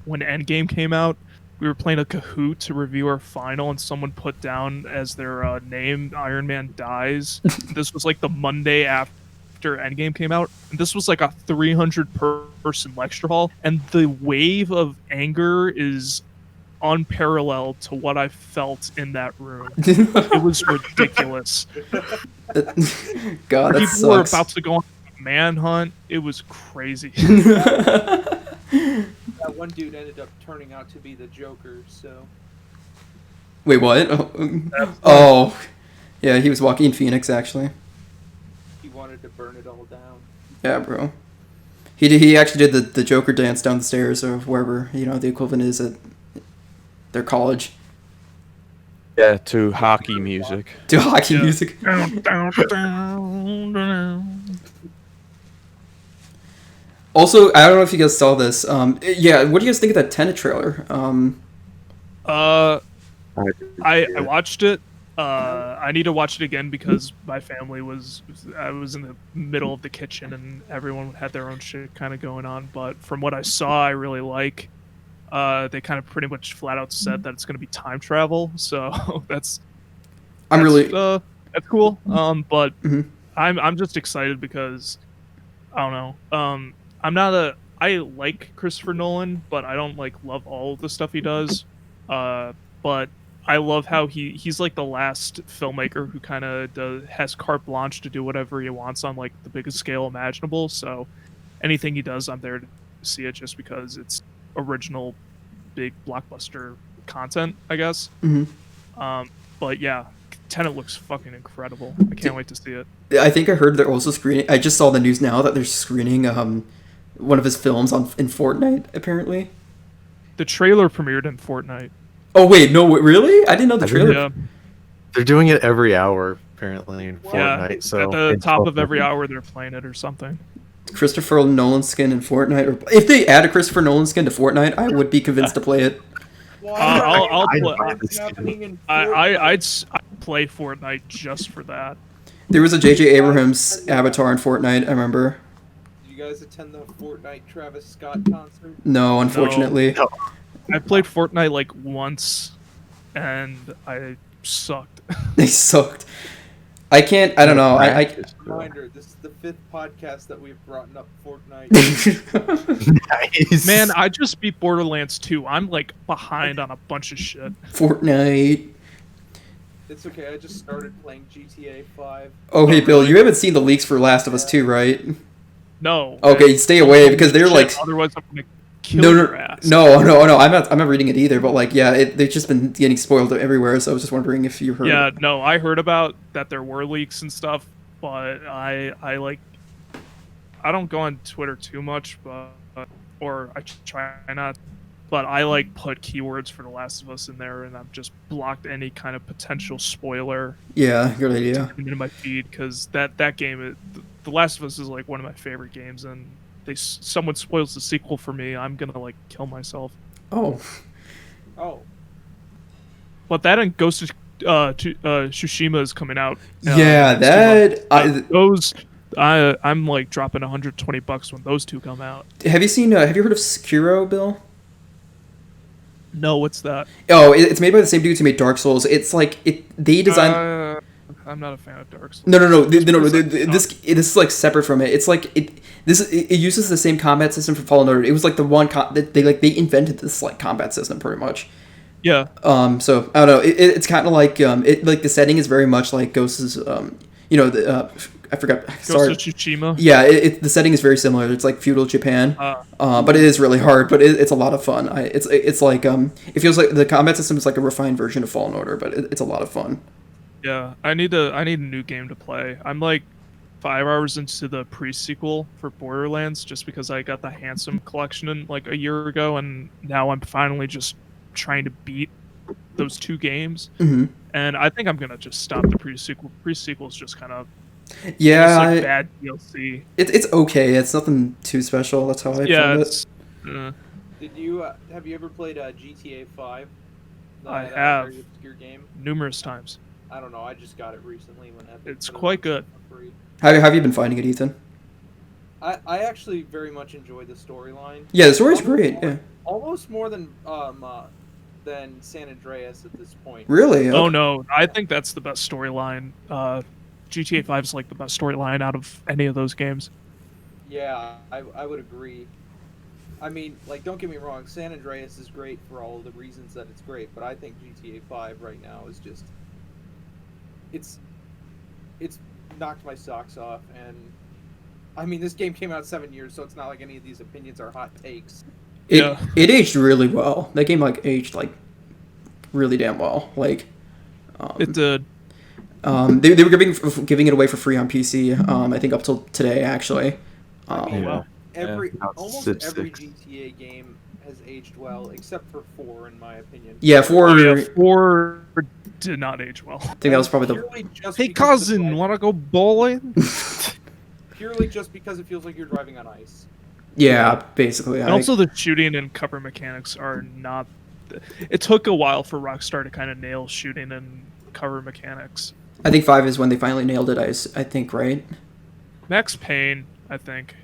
Endgame came out, we were playing a Kahoot to review our final, and someone put down as their name Iron Man dies. This was like the Monday after Endgame came out, and this was like a 300-person lecture hall, and the wave of anger is unparalleled to what I felt in that room. It was ridiculous. God, that People were sucks. about to go on a manhunt. It was crazy. That one dude ended up turning out to be the Joker, so... Wait, what? Oh, yeah, he was Joaquin Phoenix, actually. He wanted to burn it all down. Yeah, bro. He actually did the Joker dance down the stairs or wherever, the equivalent is at their college. Yeah, to hockey music. To hockey Yeah. music. Also, I don't know if you guys saw this. Yeah, what do you guys think of that Tenet trailer? I watched it. I need to watch it again because my family I was in the middle of the kitchen and everyone had their own shit kind of going on. But from what I saw, I really like. They kind of pretty much flat out said that it's going to be time travel. So that's cool. But Mhm. I'm just excited because I don't know. I like Christopher Nolan, but I don't love all of the stuff he does. But I love how he's like the last filmmaker who kind of has carte blanche to do whatever he wants on like the biggest scale imaginable. So anything he does, I'm there to see it just because it's original, big blockbuster content, I guess. Mhm. But yeah, Tenet looks fucking incredible. I can't wait to see it. I think I heard they're also screening. I just saw the news now that they're screening one of his films in Fortnite, apparently. The trailer premiered in Fortnite. Oh wait, no, really? I didn't know the trailer. Yeah, They're doing it every hour apparently in yeah. Fortnite. So At the it's top of awesome. every hour, they're playing it or something. Christopher Nolan skin in Fortnite, or if they add a Christopher Nolan skin to Fortnite, I would be convinced to play it. I'll I'd play. buy this Happening in I'd play Fortnite just for that. There was a J.J. Abrams avatar in Fortnite. I remember. Did you guys attend the Fortnite Travis Scott concert? No, unfortunately. No. I played Fortnite like once, and I sucked. They sucked. I can't. I don't know. I Reminder: this is the 5th podcast that we've brought up Fortnite. Nice. Man, I just beat Borderlands 2. I'm like behind on a bunch of shit. Fortnite. It's okay. I just started playing GTA 5. Oh, hey, Oh, Bill, really? you haven't seen the leaks for Last of Us 2, right? No. Okay, man. stay Don't away tell me because they're shit, like. Otherwise, I'm gonna kill No, your no, ass. no. I'm not reading it either. But like, yeah, they've just been getting spoiled everywhere. So I was just wondering if you heard. Yeah, no, I heard about that there were leaks and stuff, but I like I don't go on Twitter too much, but or I try not. But I like put keywords for The Last of Us in there, and I've just blocked any kind of potential spoiler Yeah, good idea. into my feed because that game, The Last of Us, is like one of my favorite games, and someone spoils the sequel for me, I'm gonna like kill myself. Oh, Oh, But that and Ghost of Tsushima is coming out. yeah, in 2 months. that. Those I'm like dropping $120 when those two come out. Have you seen? Have you heard of Sekiro, Bill? No, what's that? Oh, it's made by the same dudes who made Dark Souls. It's like they designed. I'm not a fan of Dark Souls. No. Like, This is like separate from it. It's like it uses the same combat system for Fallen Order. It was like the one they invented this like combat system pretty much. yeah, So I don't know. It's kind of like like the setting is very much like Ghost's. I forgot. Ghost Sorry. of Tsushima. Yeah, the setting is very similar. It's like feudal Japan, but it is really hard. But it's a lot of fun. It's like it feels like the combat system is like a refined version of Fallen Order, but it's a lot of fun. Yeah, I need a new game to play. I'm like 5 hours into the pre-sequel for Borderlands just because I got the Handsome collection in like a year ago, and now I'm finally just trying to beat those 2 games. Hmm. And I think I'm gonna just stop the pre-sequel. Pre-sequel is just kind of Yeah, like bad DLC. it's okay. It's nothing too special. That's how I Yeah, found it. it's. did you have you ever played GTA 5? I That have. very obscure game. Numerous times. I don't know. I just got it recently when Epic It's put it quite on good. for free. How have you been finding it, Ethan? I actually very much enjoy the storyline. Yeah, the story's great. Yeah, Almost more than San Andreas at this point. really. Oh Okay. no, I think that's the best storyline. GTA 5 is like the best storyline out of any of those games. Yeah, I would agree. I mean, like, don't get me wrong, San Andreas is great for all of the reasons that it's great, but I think GTA 5 right now is just it's knocked my socks off. And I mean, this game came out 7 years, so it's not like any of these opinions are hot takes. Yeah. It aged really well. That game like aged like really damn well. Like, It did. they were giving it away for free on PC. I think up till today actually. I mean, wow. almost Civ every 6. GTA game has aged well, except for 4, in my opinion. Yeah, for Oh, yeah, 4 did not age well. I think that was probably the Purely just Hey because cousin, it's like- wanna go bowling? purely just because it feels like you're driving on ice. yeah basically. And also the shooting and cover mechanics are not. It took a while for Rockstar to kind of nail shooting and cover mechanics. I think 5 is when they finally nailed it. I think right. Max Payne, I think.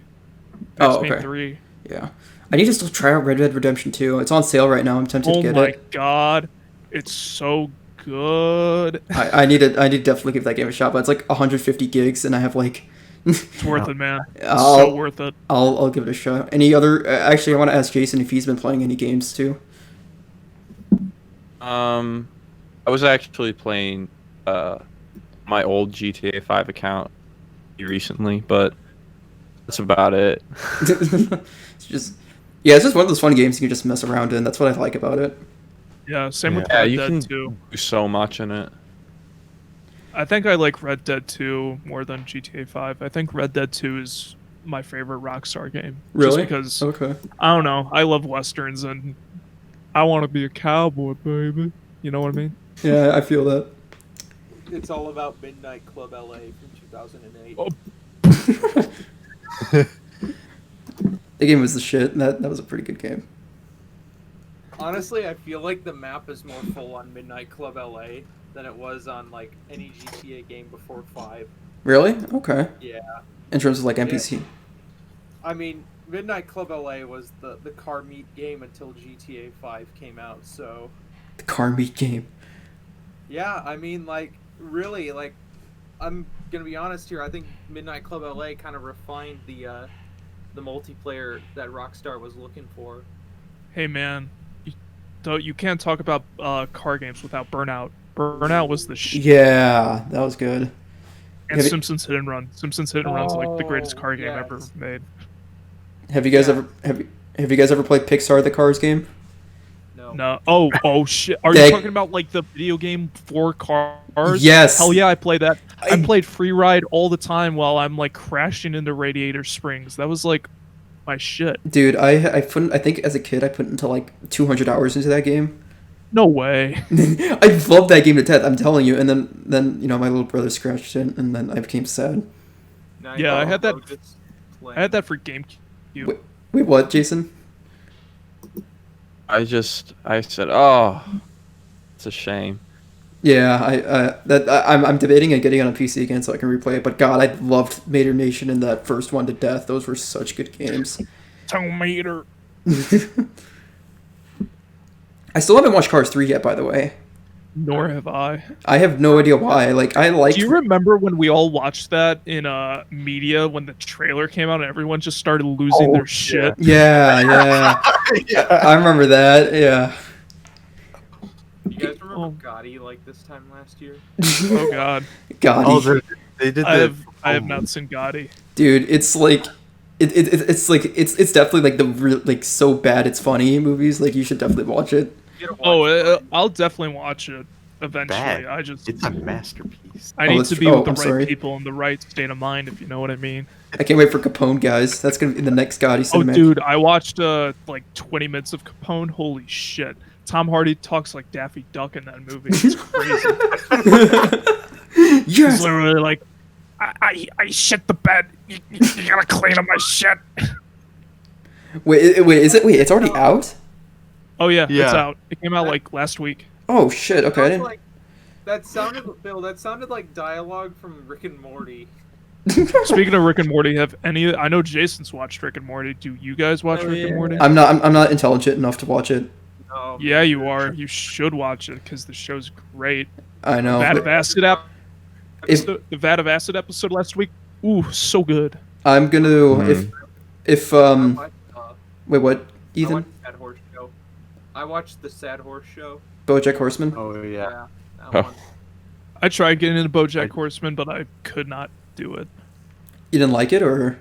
Max Oh, Payne okay. 3. Yeah, I need to still try out Red Dead Redemption 2. It's on sale right now. I'm tempted to Oh get my it. god, it's so good. I need to definitely give that game a shot. But it's like 150 gigs, and I have like. It's worth it, man. It's I'll- so worth it. I'll give it a shot. Any other? Actually, I want to ask Jason if he's been playing any games too. I was actually playing my old GTA 5 account recently, but that's about it. It's just, yeah, it's just one of those fun games you can just mess around in. That's what I like about it. Yeah, same with Yeah, Red you Dead can 2. do so much in it. I think I like Red Dead 2 more than GTA 5. I think Red Dead 2 is my favorite Rockstar game. Really? Just because, Okay. I don't know, I love Westerns and I want to be a cowboy, baby. You know what I mean? Yeah, I feel that. It's all about Midnight Club LA from 2008. Oh. The game was the shit. That was a pretty good game. Honestly, I feel like the map is more full on Midnight Club LA than it was on like any GTA game before 5. Really? Okay. Yeah. In terms of like NPC. I mean, Midnight Club LA was the car meet game until GTA 5 came out, so The car meet game. yeah, I mean, like, really, like, I'm gonna be honest here. I think Midnight Club LA kind of refined the multiplayer that Rockstar was looking for. Hey man, you can't talk about car games without Burnout. Burnout was the shit. Yeah, that was good. And Have you- Simpsons Hit and Run. Simpsons Hit and Run's like the greatest Oh, car game ever yes. made. Have you guys Yeah. ever have you guys ever played Pixar the Cars game? No. No. Oh shit. Are They- you talking about like the video game for cars? Yes. Hell yeah, I played that. I I- played Free Ride all the time while I'm like crashing into Radiator Springs. That was like my shit. Dude, I think as a kid I put into like 200 hours into that game. No way. I loved that game to death. I'm telling you. And then you know my little brother scratched it, and then I became sad. Now Yeah, I know had that- I'm just playing. I had that for GameCube. Wait, what, Jason? I said, oh, it's a shame. Yeah, I'm debating on getting it on PC again so I can replay it. But God, I loved Mater Nation and that first one to death. Those were such good games. Tomater. I still haven't watched Cars 3 yet, by the way. Nor have I. I have no idea why. Like, I liked... Do you remember when we all watched that in media when the trailer came out and everyone just started losing their shit? Yeah. I remember that, yeah. You guys remember Oh. Gotti like this time last year? Oh god. God, Oh, they did I the. have not seen Gotti. dude, it's like... It's like it's definitely like the like so bad it's funny movies. Like you should definitely watch it. You gotta watch Oh, it. I'll definitely watch it eventually. Bad. I just It's a masterpiece. I Oh, need that's to true. be Oh, with the I'm right sorry. people in the right state of mind, if you know what I mean. I can't wait for Capone, guys. That's gonna be in the next Gotti Oh, cinematic. dude, I watched like 20 minutes of Capone. Holy shit! Tom Hardy talks like Daffy Duck in that movie. It's crazy. He's Yes. literally like, I shit the bed. You gotta clean up my shit. Wait, is it? Wait, it's already out? Oh yeah, it's Yeah. out. It came out like last week. Oh shit! Okay, I Sounds didn't. like, that sounded, Bill. That sounded like dialogue from Rick and Morty. Speaking of Rick and Morty, have any? I know Jason's watched Rick and Morty. Do you guys watch Rick and Morty? I'm not intelligent enough to watch it. No, Yeah, you are. You should watch it because the show's great. I know. Vat but of Acid If- the Vat of Acid episode last week. Ooh, so good. I'm gonna Mhm. if I watched, wait, what? I Ethan, watched Sad Horse Show. I watched the Sad Horse Show. BoJack Horseman. Oh Yeah, that Oh. one. I tried getting into BoJack Horseman, but I could not do it. You didn't like it, or?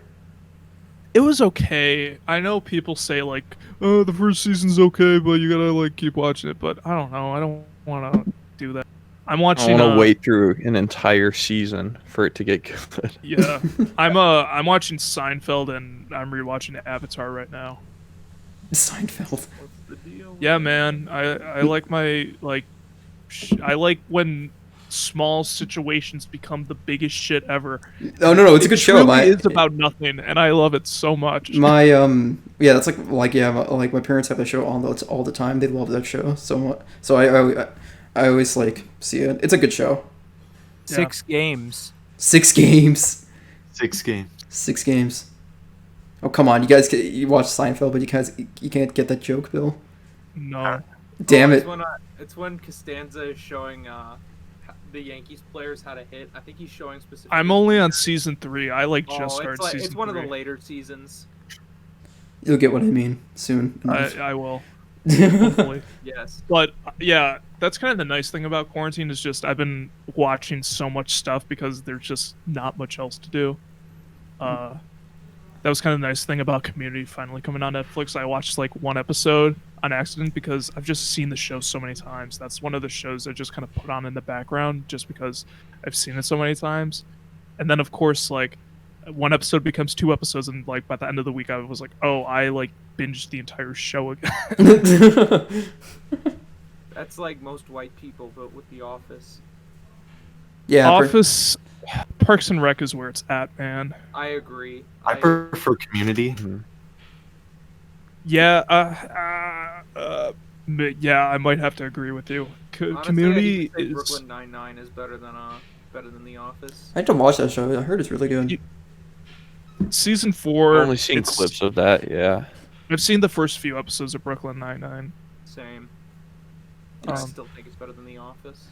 It was okay. I know people say like, "Oh, the first season's okay, but you gotta like keep watching it." But I don't know. I don't want to do that. I'm I watching. want to wait through an entire season for it to get good. Yeah, I'm watching Seinfeld and I'm rewatching Avatar right now. Seinfeld. What's the deal? Yeah, man. I like my like. I like when small situations become the biggest shit ever. Oh no, it's a It good show. truly is about nothing, and I love it so much. My yeah, that's like yeah, like my parents have that show on all the time. They love that show so much. So I always like see it. It's a good show. 6 games. 6 games. 6 games. 6 games. Oh come on, you watch Seinfeld, but you can't get that joke, Bill. No. Damn It's it. when, it's when Costanza is showing the Yankees players how to hit. I think he's showing specifically. I'm only on season 3. I like just Oh, started it's like, season it's one 3. of the later seasons. You'll get what I mean soon. I will. Hopefully. Yes. But yeah, that's kind of the nice thing about quarantine is just I've been watching so much stuff because there's just not much else to do. That was kind of the nice thing about Community finally coming on Netflix. I watched like 1 episode on accident because I've just seen the show so many times. That's one of the shows I just kind of put on in the background just because I've seen it so many times. And then of course like 1 episode becomes 2 episodes and like by the end of the week I was like, oh, I like binged the entire show again. That's like most white people, but with The Office. yeah. Office, Parks and Rec is where it's at, man. I agree. I prefer Community. Yeah, yeah, I might have to agree with you. Honestly, Community I think is Brooklyn Nine-Nine is better than The Office. I had to watch that show. I heard it's really good. season 4. I've only seen it's- clips of that. Yeah. I've seen the first few episodes of Brooklyn Nine-Nine. Same. I Um, still think it's better than The Office.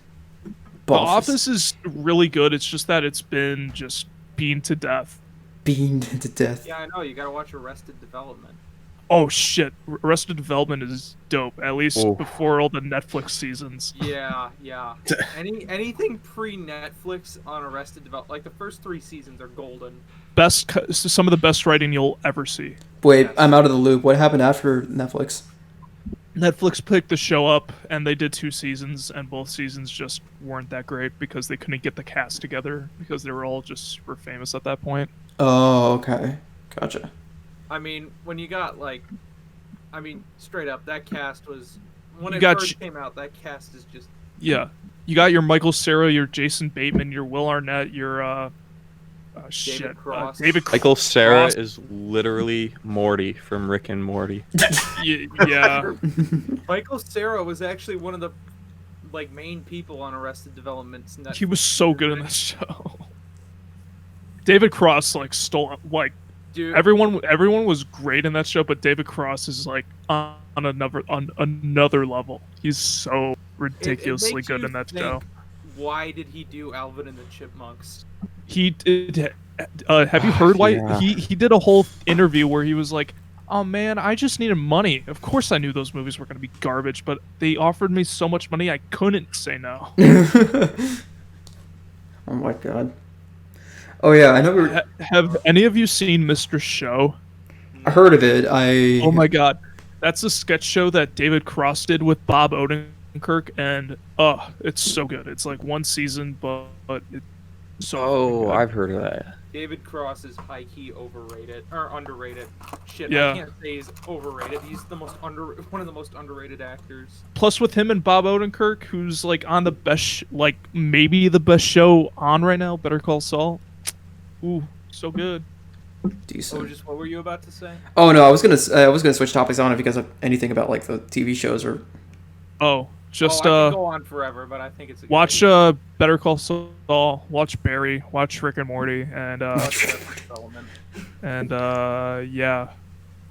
The Office is really good. It's just that it's been just beaten to death. beamed to death. Yeah, I know. You gotta watch Arrested Development. Oh shit, Arrested Development is dope. At least Oh. before all the Netflix seasons. Yeah. Anything pre-Netflix on Arrested Development, like the first 3 seasons are golden. Some of the best writing you'll ever see. Wait, Yes. I'm out of the loop. What happened after Netflix? Netflix picked the show up, and they did 2 seasons, and both seasons just weren't that great because they couldn't get the cast together because they were all just super famous at that point. Oh, okay. Gotcha. I mean, when you got like, I mean, straight up, that cast was when You it got first came out. That cast is just Yeah, you got your Michael Cera, your Jason Bateman, your Will Arnett, your Cross. David Michael Cera Cross. is literally Morty from Rick and Morty. Yeah. Michael Cera was actually one of the like main people on Arrested Development's Netflix. He was so good in that show. David Cross like stole like Dude, everyone was great in that show, but David Cross is like on another level. He's so ridiculously makes good you in that think, show. Why did he do Alvin and the Chipmunks? He did. Have you heard why Yeah. he did a whole interview where he was like, "Oh man, I just needed money. Of course, I knew those movies were going to be garbage, but they offered me so much money, I couldn't say no." Oh my god. Oh yeah, I know we were, Have any of you seen Mr. Show? I heard of it. I Oh my god, that's a sketch show that David Cross did with Bob Odenkirk, and it's so good. It's like 1 season, but it's so. Oh, good. I've heard of that. David Cross is high key overrated or underrated. Shit, Yeah. I can't say he's overrated. He's the one of the most underrated actors. Plus, with him and Bob Odenkirk, who's like on the best, like maybe the best show on right now, Better Call Saul. Ooh, so good. decent. What were you about to say? Oh no, I was gonna switch topics. I don't know if you guys have anything about like the TV shows or. Oh, just I can go on forever, but I think it's a good watch idea. Better Call Saul, watch Barry, watch Rick and Morty, and Development. yeah.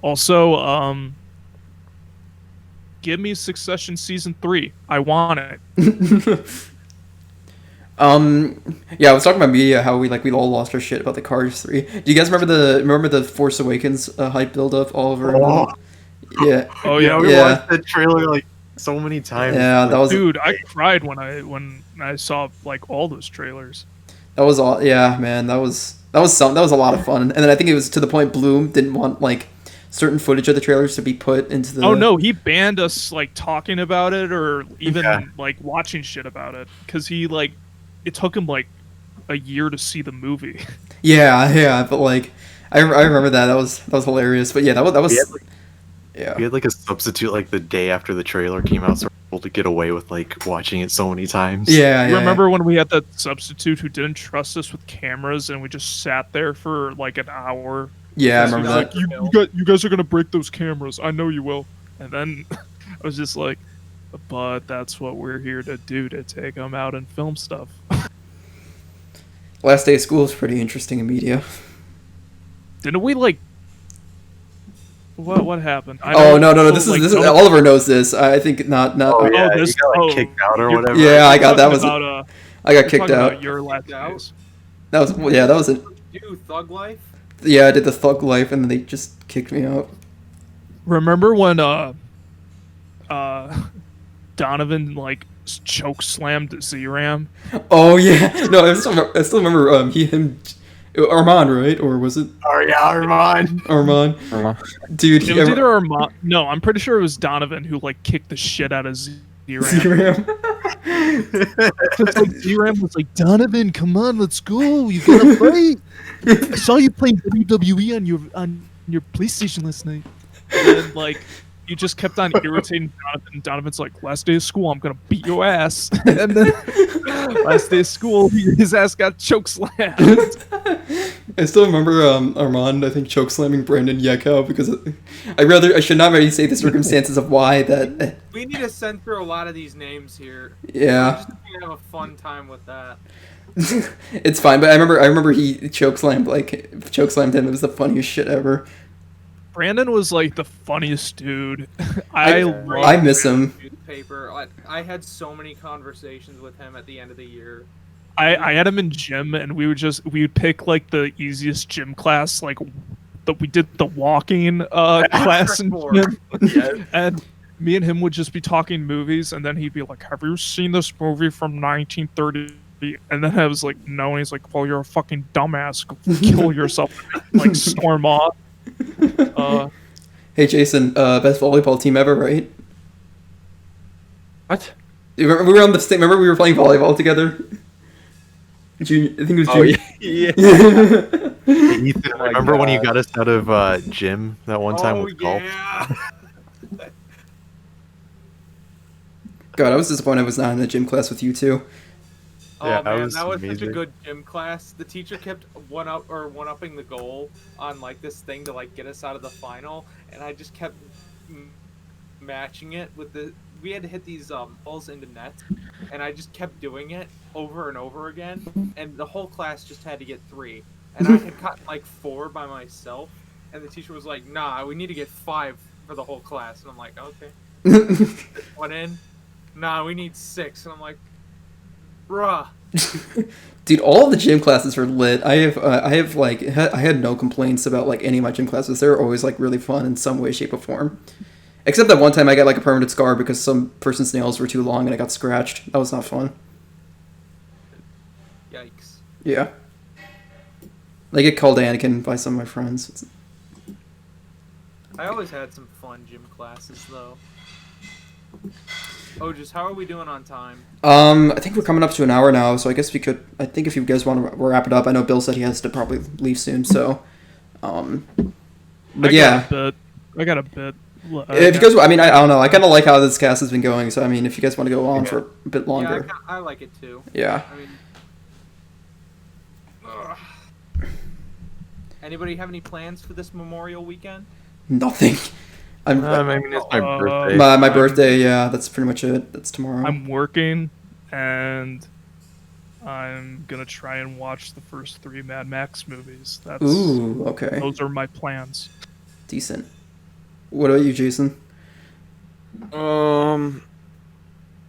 Also, give me Succession season 3. I want it. Yeah, I was talking about media, how we all lost our shit about the Cars 3. Do you guys remember the Force Awakens hype build up all over? Oh. Yeah. Oh Yeah, yeah, we Yeah. watched that trailer like so many times. Yeah, that was dude, I cried when I saw like all those trailers. all. Yeah, man, that was a lot of fun. And then I think it was to the point Bloom didn't want like certain footage of the trailers to be put into the. Oh no, he banned us like talking about it or even Yeah. like watching shit about it because he like it took him like a year to see the movie. Yeah, but like I remember that was hilarious. But yeah, that was We had, like, yeah. we had like a substitute like the day after the trailer came out, so we were able to get away with like watching it so many times. Yeah, You yeah. remember when we had that substitute who didn't trust us with cameras and we just sat there for like an hour? Yeah, I He remember was that. like, you guys are gonna break those cameras. I know you will. And then I was just like, but that's what we're here to do, to take them out and film stuff. Last day of school is pretty interesting in media. Didn't we like? What happened? I Oh know- no! This like, is some- Oliver knows this. I think not. Oh yeah, this- you got like oh, kicked out or you're- whatever. Yeah, I got that Talking was about, I got we're kicked talking out. about your last Kicked out? days. That was it. Do Thug Life? Yeah, I did the Thug Life, and then they just kicked me out. Remember when Donovan like choke slammed Z-Ram? Oh yeah, no, I still remember Armand, right? Or was it Oh yeah, Armand. Armand? Dude, It was either Armand. No, I'm pretty sure it was Donovan who like kicked the shit out of Z-Ram. Z-Ram. It's like Z-Ram was like, Donovan, come on, let's go. You gotta fight. I saw you playing WWE on your PlayStation last night. And then like you just kept on irritating Donovan. Donovan's like, last day of school, I'm gonna beat your ass. And then last day of school, his ass got choke slammed. I still remember Armand, I think, choke slamming Brandon Yeko because I should not really say the circumstances of why that. We need to censor a lot of these names here. Yeah. We're just gonna have a fun time with that. It's fine, but I remember he choke slammed him. It was the funniest shit ever. Brandon was like the funniest dude. I miss him. Newspaper. I had so many conversations with him at the end of the year. I had him in gym, and we would pick like the easiest gym class like the walking class in gym, and me and him would just be talking movies, and then he'd be like, "Have you seen this movie from 1930?" And then I was like, "No," and he's like, "Well, you're a fucking dumbass. Go kill yourself." Like storm off. Hey Jason, best volleyball team ever, right? What? You remember we were on the same. Remember we were playing volleyball together. Junior, I think it was Oh junior. yeah. Hey, Ethan, Oh my remember when you God. got us out of gym that one time Oh with golf? yeah. God, I was disappointed I was not in the gym class with you two. Yeah, Oh that man, was that was such a amazing. good gym class. The teacher kept one-upping the goal on like this thing to like get us out of the final, and I just kept matching it with the. We had to hit these balls into nets, and I just kept doing it over and over again, and the whole class just had to get 3, and I had gotten like 4 by myself, and the teacher was like, "Nah, we need to get 5 for the whole class," and I'm like, "Okay." One in. Nah, we need 6, and I'm like, bruh. Dude, all of the gym classes were lit. I had no complaints about like any of my gym classes. They were always like really fun in some way, shape, or form. Except that one time I got like a permanent scar because some person's nails were too long and I got scratched. That was not fun. Yikes. Yeah. I get called Anakin by some of my friends. I always had some fun gym classes though. Oh, just how are we doing on time? I think we're coming up to an hour now, so I guess we could. I think if you guys want to wrap it up, I know Bill said he has to probably leave soon, so. But yeah, I got a bit. if you guys, I mean, I don't know. I kind of like how this cast has been going, so I mean, if you guys want to go on for a bit longer, Yeah, I like it too. yeah. I mean, ugh. Anybody have any plans for this Memorial weekend? Nothing. I mean, it's my birthday. My birthday. Yeah, that's pretty much it. That's tomorrow. I'm working, and I'm gonna try and watch the first 3 Mad Max movies. Ooh, okay, Those are my plans. decent. What about you, Jason?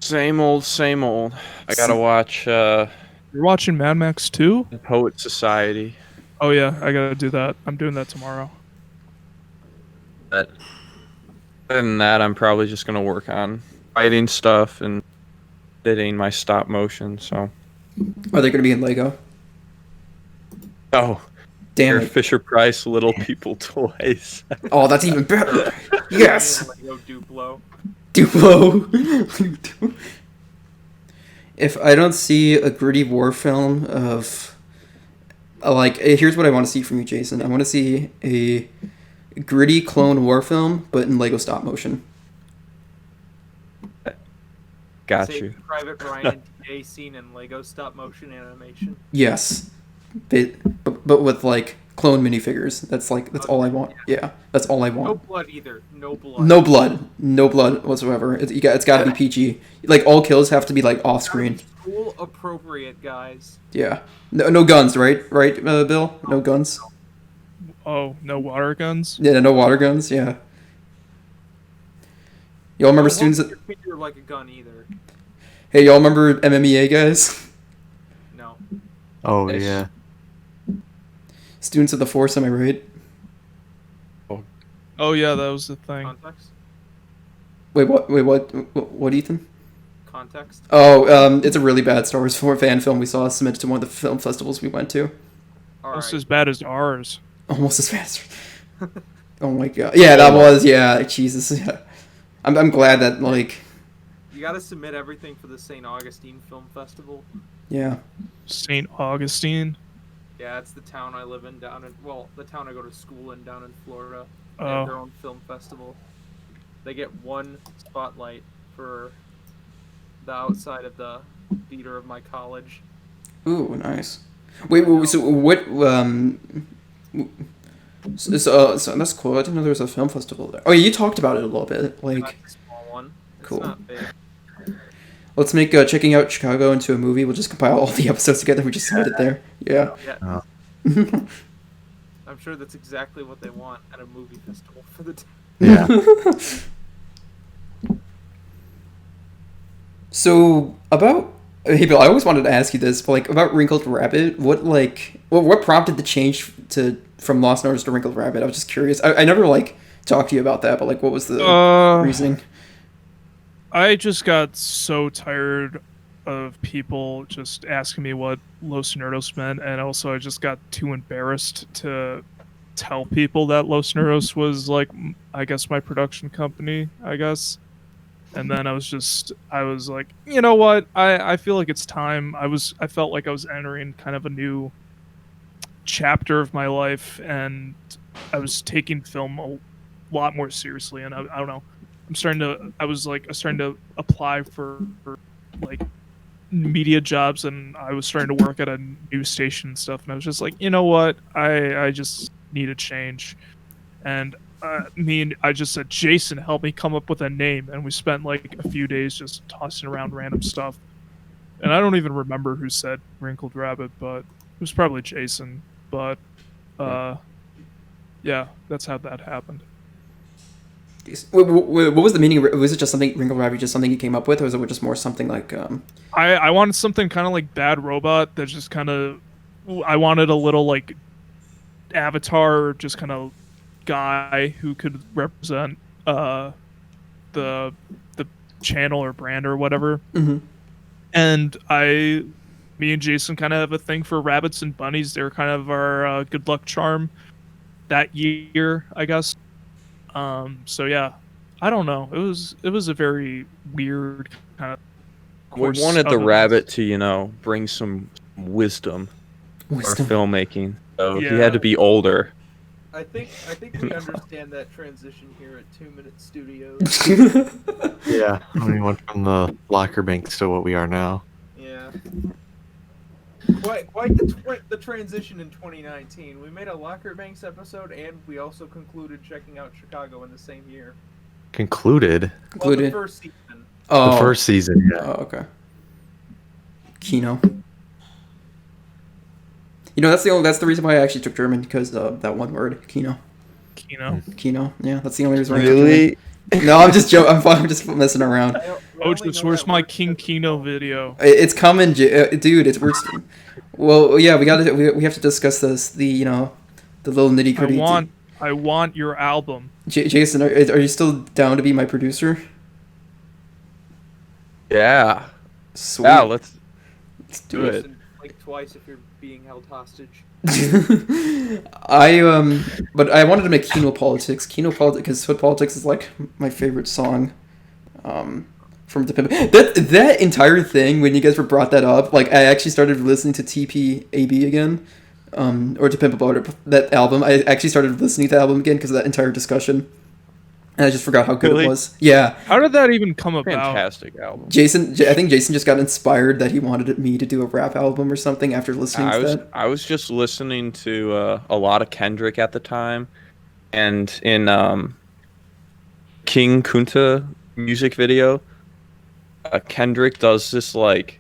Same old, same old. I gotta watch You're watching Mad Max 2? Poet Society. Oh yeah, I gotta do that. I'm doing that tomorrow. But other than that, I'm probably just gonna work on writing stuff and editing my stop motion. So. Are they going to be in Lego? Oh, Damn they're it! Fisher Price Little People toys. Oh, that's even better. Yes. Lego Duplo. Duplo. If I don't see a gritty war film of, here's what I want to see from you, Jason. I want to see a gritty Clone War film, but in Lego stop motion. Got Saving you. Private Ryan and DJ scene in Lego stop motion animation. Yes, but with like clone minifigures. That's all I want. Yeah, that's all I No want. blood either. No blood. No blood whatsoever. It's got to be PG. Like all kills have to be like off screen. School appropriate, guys. Yeah. No guns, right? Right, Bill? No guns. Oh, no water guns? Yeah, no water guns. Yeah. Y'all remember Don't students? hold your finger like a gun either. Hey, y'all remember MMA guys? No. Oh Nice. yeah. Students of the Force, am I right? Oh yeah, that was the thing. Context. Wait, what, Ethan? Context. Oh, it's a really bad Star Wars fan film we saw submitted to one of the film festivals we went to. All Almost right. as bad as ours. Almost as fast. Oh my god. Yeah, that was, yeah, Jesus. Yeah. I'm glad that, like, You gotta submit everything for the St. Augustine Film Festival. yeah. St. Augustine. Yeah, it's the town I live in the town I go to school in down in Florida. They Oh. have their own film festival. They get one spotlight for the outside of the theater of my college. Ooh, nice. Wait, so what, so that's cool. I didn't know there was a film festival there. Oh, yeah, you talked about it a little bit. Like, That's a small one. It's Cool. not big. let's make checking out Chicago into a movie. We'll just compile all the episodes together. We just submit it there. Yeah. Yeah, Oh. I'm sure that's exactly what they want at a movie festival for the town. Yeah. So about hey Bill, I always wanted to ask you this, but like about Wrinkled Rabbit, what prompted the change to from Lost Notice to Wrinkled Rabbit? I was just curious. I never like talked to you about that, but like, what was the reasoning? I just got so tired of people just asking me what Los Nerdos meant, and also I just got too embarrassed to tell people that Los Nerdos was like, I guess, my production company, I guess. And then I was like, you know what? I feel like it's time. I felt like I was entering kind of a new chapter of my life, and I was taking film a lot more seriously. And I don't know. I was starting to apply for like media jobs, and I was starting to work at a news station and stuff. And I was just like, you know what? I just need a change. And I just said, Jason, help me come up with a name. And we spent like a few days just tossing around random stuff. And I don't even remember who said Wrinkled Rabbit, but it was probably Jason. But yeah, that's how that happened. What was the meaning? Was it just something Wrinkled Rabbit, just something you came up with, or was it just more something like? I wanted something kind of like Bad Robot that just kind of. I wanted a little like avatar, just kind of guy who could represent the channel or brand or whatever. Mm-hmm. And me and Jason kind of have a thing for rabbits and bunnies. They're kind of our good luck charm that year, I guess. So yeah, I don't know. It was a very weird kind of. We wanted the rabbit to, bring some wisdom for filmmaking. So he had to be older. I think we understand that transition here at 2 Minute Studios. Yeah, we went from the locker banks to what we are now. Yeah. Quite the transition in 2019. We made a Locker Banks episode, and we also concluded checking out Chicago in the same year. Concluded? Well, the first season. Oh. The first season, yeah. Oh, okay. Kino. That's the reason why I actually took German, because that one word, Kino. Kino. Yeah, that's the only reason why I took German. No, I'm just joking. I'm just messing around. Where's my King Kino video? It's coming, dude. It's worse. Well, yeah, we have to discuss this. The little nitty gritty. I want your album. Jason, are you still down to be my producer? Yeah. Sweet. Yeah, let's do it. Like twice if you're being held hostage. But I wanted to make Kino Politics. Because Hood Politics is like my favorite song. From To Pimp. That entire thing, when you guys brought that up, like I actually started listening to TPAB again, or To Pimp a Butterfly, that album. I actually started listening to the album again because of that entire discussion, and I just forgot how good it was. Yeah. How did that even come about? Fantastic album. I think Jason just got inspired that he wanted me to do a rap album or something after listening to that. I was just listening to a lot of Kendrick at the time, and in King Kunta music video. Kendrick does this like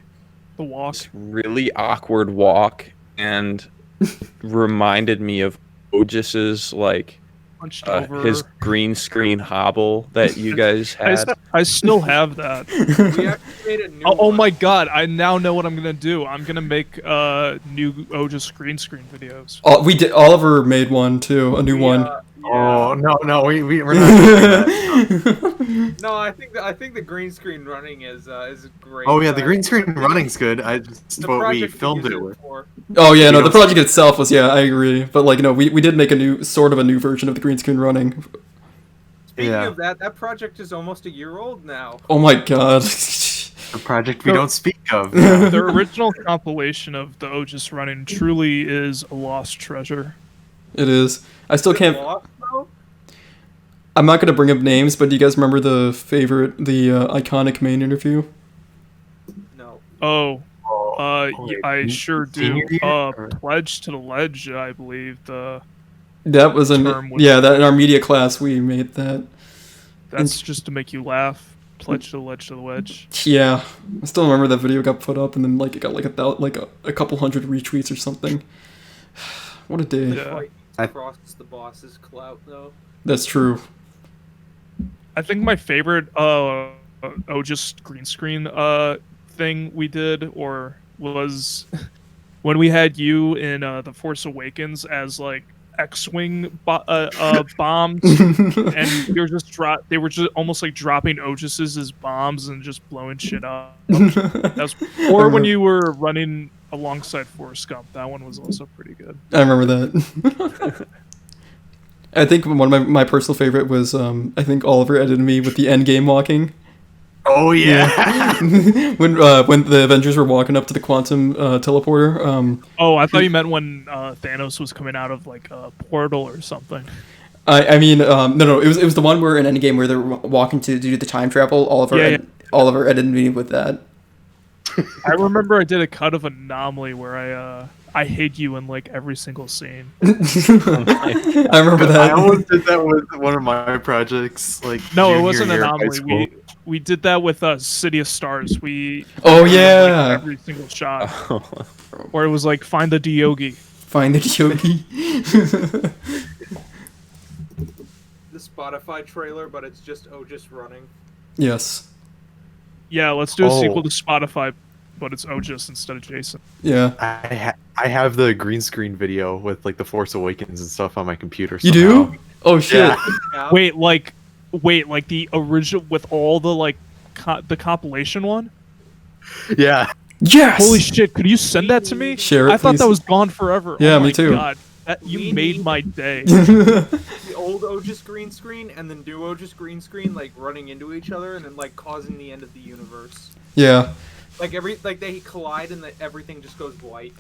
the walk, this really awkward walk, and reminded me of Ogis's like his green screen hobble that you guys had. I still have that. We actually made a new oh one. my god! I now know what I'm gonna do. I'm gonna make new Ogis green screen videos. We did. Oliver made one too, a new one. Oh no, we're not doing that. No, I think the green screen running is great. Oh yeah, the green screen running's good. It's The what we project filmed use it with. for. Oh yeah, no, the project itself was, yeah, I agree. But like, we did make a new version of the green screen running. Speaking of that project is almost a year old now. Oh my god. A project we don't speak of. The original compilation of the Ogis running truly is a lost treasure. It is. I still can't. Lost, though? I'm not gonna bring up names, but do you guys remember the iconic main interview? No. Oh. I sure do. Senior year, Pledge to the Ledge, I believe. That was in in our media class we made that. That's just to make you laugh. Pledge to the Ledge to the Wedge. Yeah, I still remember that video got put up and then like it got a couple hundred retweets or something. What a day. Yeah. Across the boss's clout, though. That's true. I think my favorite just green screen thing we did was when we had you in The Force Awakens as like X-wing bombs, and they were just almost like dropping Ojuses as bombs and just blowing shit up. Or when you were running alongside Forrest Gump, that one was also pretty good. I remember that. I think one of my personal favorite was I think Oliver edited me with the end game walking. Oh yeah. when the Avengers were walking up to the quantum teleporter. I thought you meant when Thanos was coming out of like a portal or something. I mean no, it was the one where in Endgame where they're walking to do the time travel. Oliver edited me with that. I remember I did a cut of Anomaly where I hate you in like every single scene. I remember that. I almost did that with one of my projects. Like no, it junior wasn't year of high Anomaly. school. We did that with City of Stars. Oh yeah. Like, every single shot. Where it was like find the Diogi. Find the Diogi. The Spotify trailer, but it's just running. Yes. Yeah, let's do a sequel to Spotify, but it's Ojus instead of Jason. Yeah. I have the green screen video with like the Force Awakens and stuff on my computer. You somehow. do? Oh shit. Yeah. Wait, like the original with all the like the compilation one? Yeah. Yes. Holy shit! Could you send that to me? Share it, I thought please. that was gone forever. Yeah, oh me my too. God. You made my day. The old Ojus green screen and then new Ojus green screen like running into each other and then like causing the end of the universe. Yeah. Like they collide and everything just goes white.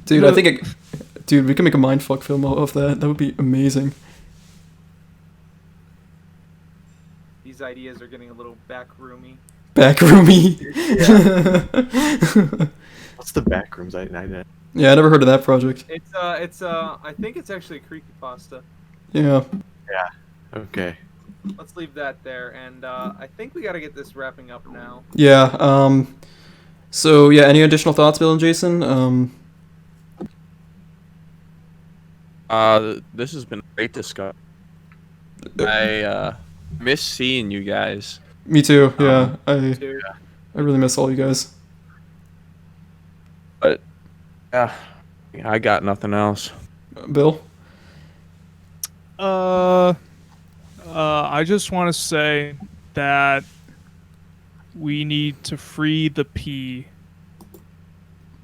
Dude, I think we can make a mindfuck film of that. That would be amazing. These ideas are getting a little backroomy. Backroomy. What's the backrooms? I Yeah, I never heard of that project. It's I think it's actually creepypasta. Yeah. Okay. Let's leave that there, and I think we gotta get this wrapping up now. Yeah. So yeah, any additional thoughts, Bill and Jason? This has been a great discussion. I miss seeing you guys. Me too. Yeah. Dude. I really miss all you guys. But yeah, I got nothing else. Bill? I just want to say that we need to free the P.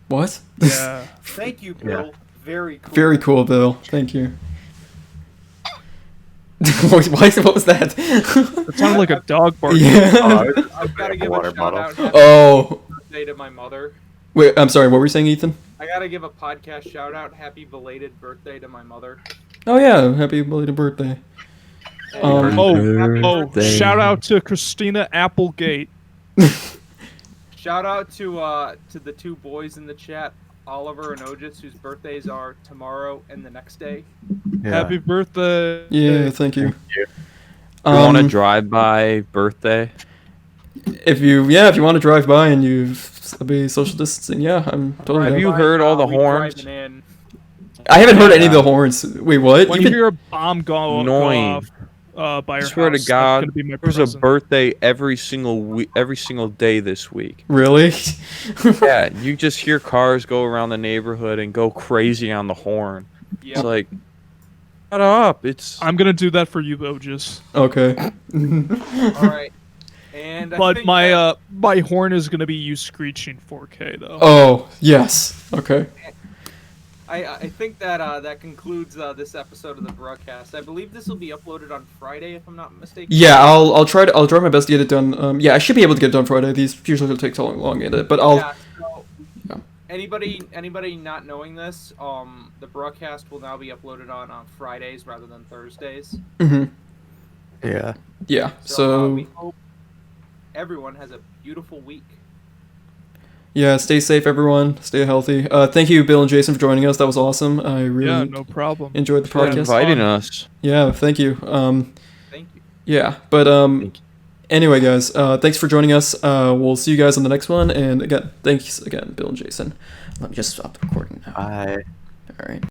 What? Yeah. Thank you, Bill. Very cool. Very cool, Bill. Thank you. What was that? It sounded like a dog barking. Yeah. I've got to give water a shout bottle. out. Happy Oh. birthday to my mother. Wait, I'm sorry. What were you saying, Ethan? I gotta give a podcast shout out. Happy belated birthday to my mother. Oh yeah, happy belated birthday. Oh, shout out to Christina Applegate. Shout out to the two boys in the chat, Oliver and Ojus, whose birthdays are tomorrow and the next day. Yeah. Happy birthday. Yeah, thank you. You want a drive-by birthday? If you want to drive by and you be social distancing, yeah, I'm totally. Have down. you heard all the We horns? driving in. I haven't heard any of the horns. Wait, what? When you hear a bomb go Annoying. off by your I swear house, to God, that's gonna be my there's a present. birthday every single day this week. Really? Yeah, you just hear cars go around the neighborhood and go crazy on the horn. Yep. It's like, shut up! It's I'm gonna do that for you, Ojus. Okay. All right. And I But think my that- my horn is gonna be you screeching 4K though. Oh yes. Okay. I think that that concludes this episode of the broadcast. I believe this will be uploaded on Friday, if I'm not mistaken. Yeah, I'll try my best to get it done. Yeah, I should be able to get it done Friday. These usually don't take so long to edit, but I'll. Yeah, so Yeah. anybody not knowing this, the broadcast will now be uploaded on Fridays rather than Thursdays. Mhm. Yeah. Yeah. So So we hope everyone has a beautiful week. yeah, stay safe, everyone. Stay healthy. Thank you, Bill and Jason, for joining us. That was awesome. I really Yeah, no problem. enjoyed the for podcast. inviting us. Yeah, thank you. Thank you. Yeah, but Thank you. anyway, guys, thanks for joining us. We'll see you guys on the next one. And again, thanks again, Bill and Jason. Let me just stop the recording now. Bye. All right.